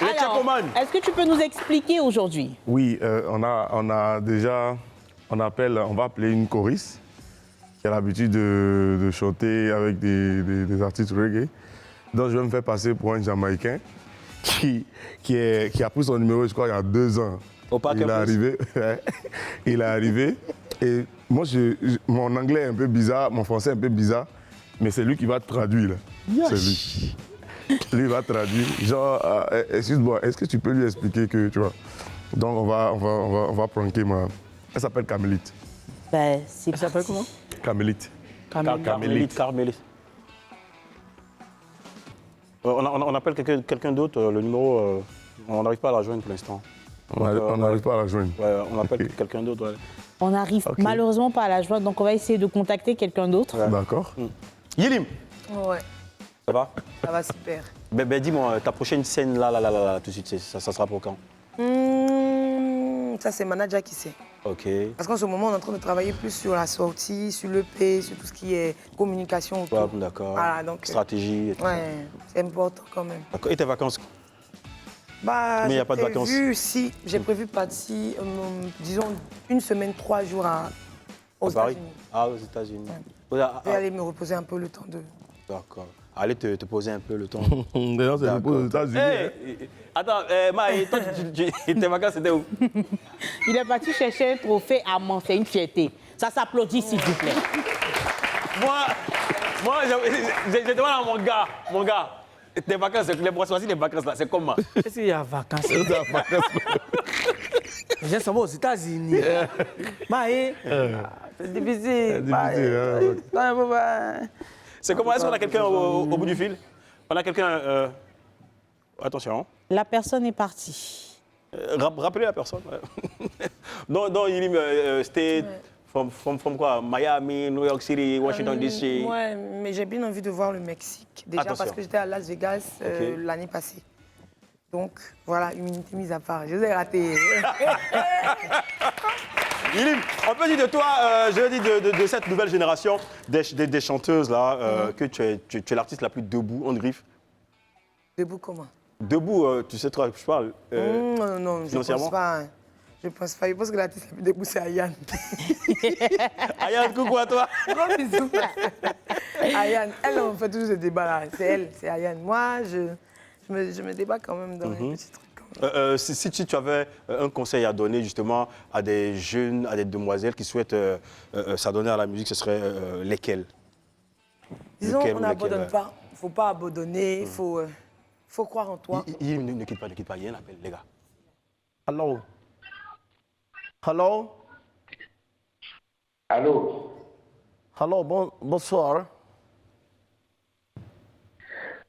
Alors, est-ce que tu peux nous expliquer aujourd'hui? Oui, on va appeler une choriste qui a l'habitude de chanter avec des artistes reggae. Donc je vais me faire passer pour un Jamaïcain qui a pris son numéro, je crois, il y a 2 ans. Il est arrivé. Et moi, mon anglais est un peu bizarre, mon français est un peu bizarre, mais c'est lui qui va traduire. C'est lui. Lui va traduire. Genre, excuse-moi, est-ce que tu peux lui expliquer que, tu vois. Donc, on va pranker Elle s'appelle Carmélite. Elle s'appelle comment? Carmélite. Carmélite. On appelle quelqu'un d'autre, le numéro, on n'arrive pas à la joindre pour l'instant. On n'arrive pas à la joindre. Ouais, on appelle quelqu'un d'autre. Ouais. On n'arrive malheureusement pas à la joindre, donc on va essayer de contacter quelqu'un d'autre. Ouais. D'accord. Yilim. Ouais. Ça va? Ça va super. Ben dis-moi, ta prochaine scène là, tout de suite, ça sera pour quand? Ça, c'est Manager qui sait. Ok. Parce qu'en ce moment, on est en train de travailler plus sur la sortie, sur l'EP, sur tout ce qui est communication autour. Ouais, d'accord. Voilà, donc, stratégie et tout. Ouais, c'est important quand même. D'accord. Et tes vacances? Bah, mais il n'y a pas de vacances. J'ai prévu partir, disons, 1 semaine, 3 jours aux États-Unis. Ah, aux États-Unis. Ouais. Je vais aller me reposer un peu le temps de... D'accord. aller te poser un peu le temps. D'ailleurs, c'est le aux États-Unis. Attends, Maï, toi, tes vacances, c'était où? Il est parti chercher un trophée à Mans, c'est une fierté. Ça s'applaudit, s'il vous plaît. Moi, je demande à mon gars, tes vacances, voici les vacances là, c'est comment? Qu'est-ce qu'il y a vacances? J'ai ça va aux États-Unis. Maï, c'est difficile. C'est comment? Est-ce qu'on a quelqu'un au bout du fil? On a quelqu'un... Attention. La personne est partie. Rappelez la personne. Donc il dit State, from quoi? Miami, New York City, Washington DC. Ouais, mais j'ai bien envie de voir le Mexique. Déjà parce que j'étais à Las Vegas l'année passée. Donc voilà, immunité mise à part. Je vous ai raté. Yilim, on peut dire de toi, je veux dire de cette nouvelle génération des chanteuses là, que tu es l'artiste la plus debout, on griffe. Debout comment? Debout, tu sais toi, je parle. Non, je ne pense pas. Je pense pas. Je pense que l'artiste la plus debout, c'est Ayane. Ayane, coucou à toi. Gros bisous. Ayane, elle, on fait toujours ce débat-là. C'est elle, c'est Ayane. Moi, je me débat quand même dans les petits trucs. Si tu avais un conseil à donner justement à des jeunes, à des demoiselles qui souhaitent s'adonner à la musique, ce serait lesquels? Disons, on n'abandonne pas. Il ne faut pas abandonner, il faut croire en toi. Ne quitte pas, il y a un appel, les gars. Allô? Allô? Allô? Allô, bonsoir.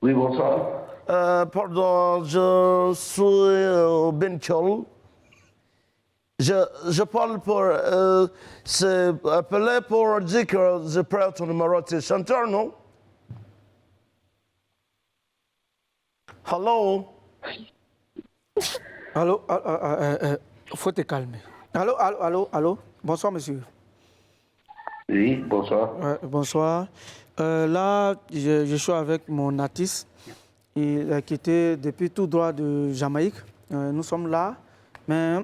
Oui, bonsoir. Pardon, je suis Benchol. Je parle pour... c'est appelé pour dire que je prends ton numéro de chanteur, non? Allô? Allô? Faut te calmer. Allô? Bonsoir, monsieur. Oui, bonsoir. Bonsoir. Là, je suis avec mon artiste. Il a quitté depuis tout droit de Jamaïque. Nous sommes là, mais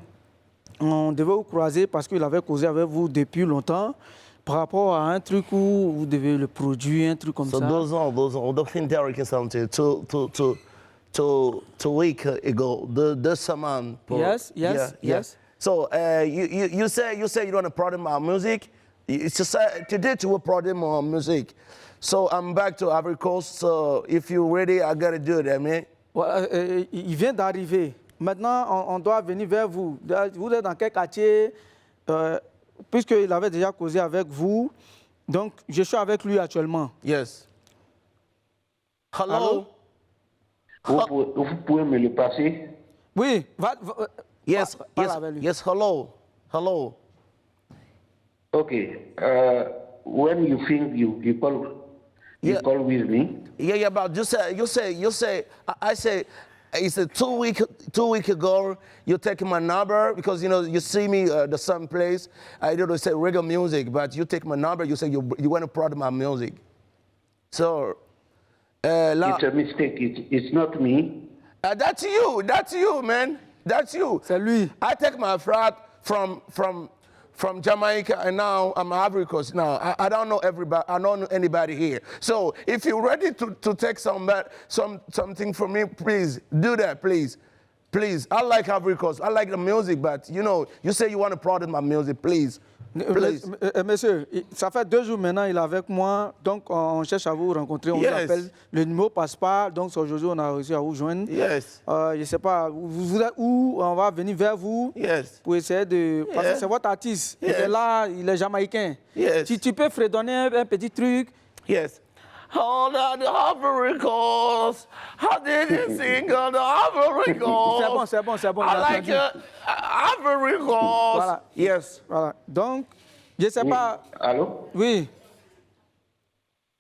on devait vous croiser parce qu'il avait causé avec vous depuis longtemps par rapport à un truc où vous devez le produire, un truc comme ça. Those are the things that we something two weeks ago. The summer. Yes. So you say you want to produce my music. It's just today to produce my music. So I'm back to Ivory Coast. So if you're ready, I gotta do it, man. Il vient d'arriver. Maintenant, on doit venir vers vous. Vous êtes dans quel quartier? Puisqu'il avait déjà causé avec vous, donc je suis avec lui actuellement. Yes. Hello? Vous pouvez me le passer? Oui. Yes, hello. Okay. When you think you call with me? Yeah, but you say, I say, it's a 2 week ago, you take my number because, you see me the same place. I don't say reggae music, but you take my number, you say you want to produce my music. So, it's a mistake, it's not me. That's you, man. That's you. C'est lui. I take my frat from Jamaica, and now I'm Ivory Coast. Now I don't know everybody. I don't know anybody here. So if you're ready to take something from me, please do that, please. I like Ivory Coast. I like the music, but you say you want to produce my music, please. Monsieur, ça fait 2 jours maintenant, il est avec moi, donc on cherche à vous rencontrer, on vous appelle, le numéro passe pas, donc aujourd'hui on a réussi à vous joindre. Yes. Je ne sais pas, vous êtes où, on va venir vers vous pour essayer de... Parce que c'est votre artiste, il est là, il est jamaïcain. Si tu peux fredonner un petit truc. Yes. On the Ivory Coast, I didn't sing on the Ivory Coast. C'est bon. I like Ivory Coast. Voilà. Yes. Voilà. Donc, je ne sais pas... Allô? Oui.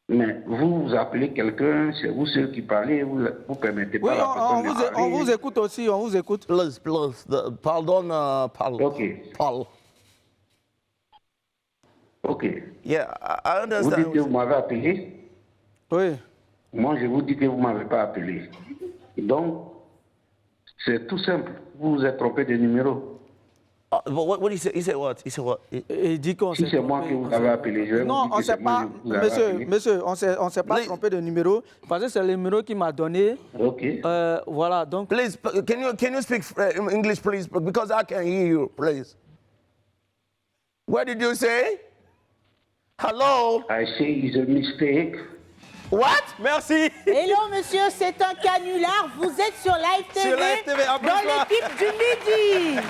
Mais vous appelez quelqu'un, c'est vous seul qui parlez, vous permettez pas la personne de parler. On vous écoute aussi, on vous écoute. Please. Pardon, Paul. OK. Paul. OK. Yeah, I understand. Vous dites que vous m'avez appelé? Oui. Moi, je vous dis que vous ne m'avez pas appelé. Donc, c'est tout simple. Vous vous êtes trompé de numéro. what did he say? He said what? He said what? Il dit qu'on Si s'est c'est moi trompé. que vous avez appelé, je vais Non, vous on dire ne que s'est pas, c'est moi que vous avez appelé. monsieur, on s'est pas trompé de numéro, parce que c'est le numéro qu'il m'a donné. Ok. Voilà, donc. Please, can you speak English, please? Because I can't hear you, please. What did you say? Hello? I say it's a mistake. What? Merci. Hello, monsieur, c'est un canular. Vous êtes sur Live TV, Sur Live TV, dans l'équipe du midi.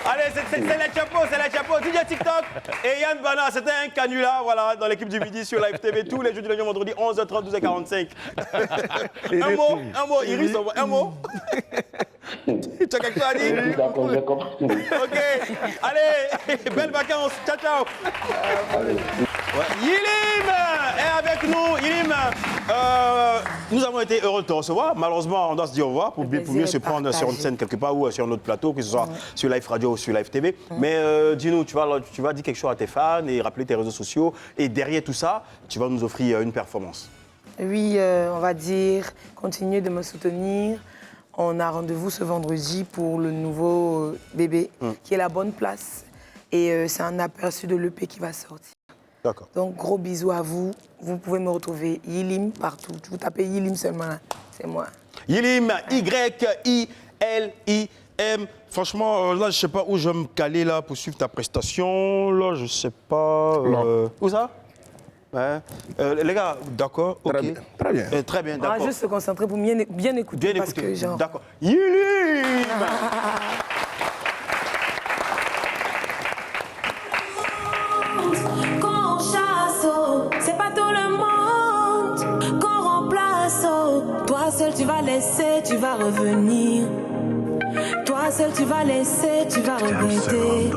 Allez, c'est les chapeaux, DJ TikTok et Yann Bana. C'était un canular, voilà, dans l'équipe du midi sur Live TV, tous les jeudis, vendredi, 11h30, 12h45. un mot, Iris, un mot. Tu as quelque chose à dire? Oui, d'accord, j'ai compris. Ok, allez, belles vacances, ciao, ciao. Yilim est avec nous. Yilim, nous avons été heureux de te recevoir. Malheureusement, on doit se dire au revoir pour mieux se prendre sur une scène quelque part ou sur un autre plateau, que ce soit sur Live Radio ou sur Live TV. Mais dis-nous, tu vas dire quelque chose à tes fans et rappeler tes réseaux sociaux. Et derrière tout ça, tu vas nous offrir une performance. Oui, on va dire, continuez de me soutenir. On a rendez-vous ce vendredi pour le nouveau bébé, qui est la bonne place. Et c'est un aperçu de l'EP qui va sortir. D'accord. Donc, gros bisous à vous. Vous pouvez me retrouver Yilim partout. Vous tapez Yilim seulement, c'est moi. Yilim, Y-I-L-I-M. Franchement, là, je sais pas où je vais me caler là pour suivre ta prestation. Là, je sais pas. Où ça? Ouais. Les gars, d'accord, ok. Très bien. Très bien, On va d'accord. juste se concentrer pour bien écouter. Bien parce écouté. que, genre... D'accord. Yilim! Qu'on chasse, oh, c'est pas tout le monde qu'on remplace. Oh. Toi seul tu vas laisser, tu vas revenir. Toi seul tu vas laisser, tu vas regretter.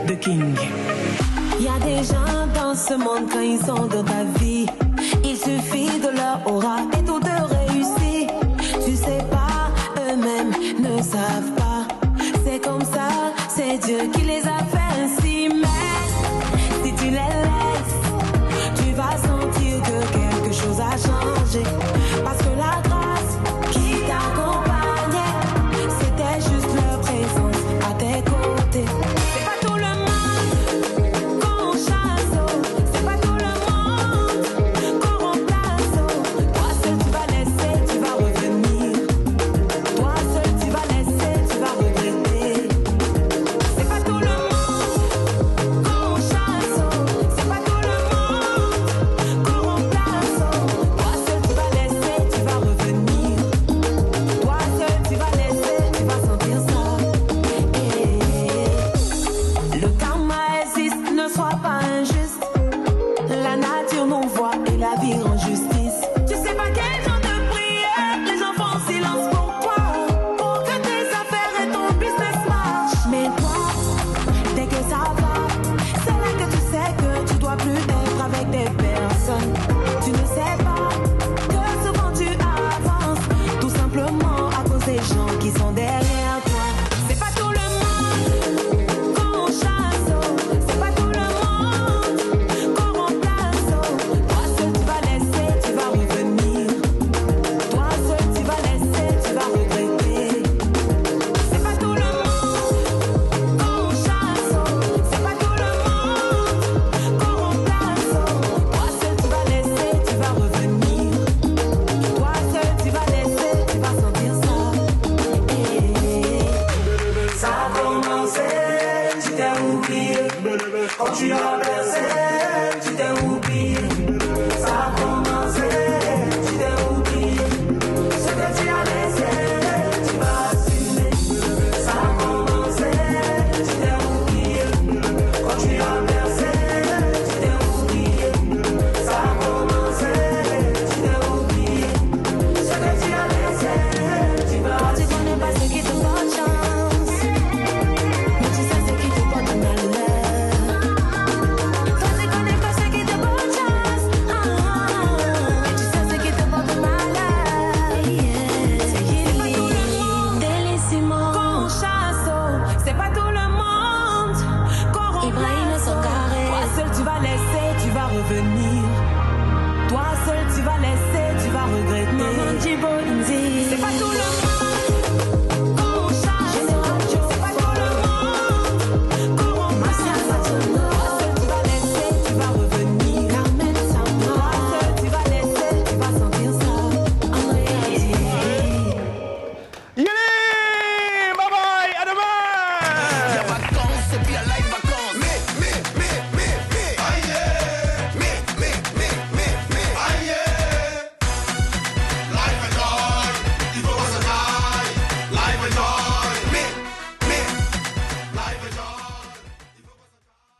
The King. Y a des gens dans ce monde quand ils sont dans ta vie, il suffit de leur aura et tout te réussit. Tu sais pas, eux-mêmes ne savent pas. C'est comme ça, c'est Dieu qui les a fait ainsi. Mais si tu les laisses, tu vas sentir que quelque chose a changé. Parce que la grâce qui t'accompagnait, c'était juste leur présence à tes côtés. C'est pas tout le monde qu'on chasse, c'est pas tout le monde qu'on remplace. Toi seul tu vas laisser, tu vas revenir. Toi seul tu vas laisser, tu vas regretter. C'est pas tout le monde qu'on chasse, c'est pas tout le monde qu'on remplace. Toi seul tu vas laisser, tu vas revenir. Toi seul tu vas laisser, tu vas sentir ça. Le karma existe, ne sois pas injuste. La nature nous voit et la vie rend justice. Tu sais pas quel genre de prière les gens font silence pour toi, pour que tes affaires et ton business marchent. Mais toi, dès que ça va, c'est là que tu sais que tu dois plus être avec des personnes. Tu ne sais pas que souvent tu avances, tout simplement à cause des gens qui sont derrière toi. C'est pas tout le monde qu'on chasse, c'est pas tout le monde qu'on remplace. Toi seul tu vas laisser, tu vas revenir. Toi seul tu vas laisser, tu vas regretter. C'est pas tout le monde qu'on chasse, c'est pas tout le monde qu'on remplace. Toi seul tu vas laisser, tu vas revenir. Toi seul tu vas laisser, tu vas sentir ça. Ça a commencé, tu t'es oublié. Quand tu as versé, tu t'es oublié. Ça a commencé, tu t'es oublié. Ce que tu as laissé, tu vas assumer. Ça a commencé, tu t'es oublié. Quand tu as versé, tu t'es oublié. Ça a commencé, tu t'es oublié. Ce que tu as laissé, tu vas assumer. Tu connais pas ce qui te porte chance, mais tu sais ce qui te porte malheur. Toi tu connais pas ce qui te porte chance, mais tu sais ce qui te porte malheur. C'est Yilim, Delissimo, qu'on chasse, c'est pas tout le monde qu'on remplace. Ibrahim Sangaré. Toi seul tu vas laisser, tu vas revenir. Toi seul tu vas laisser, tu vas regretter. Maman Djibo,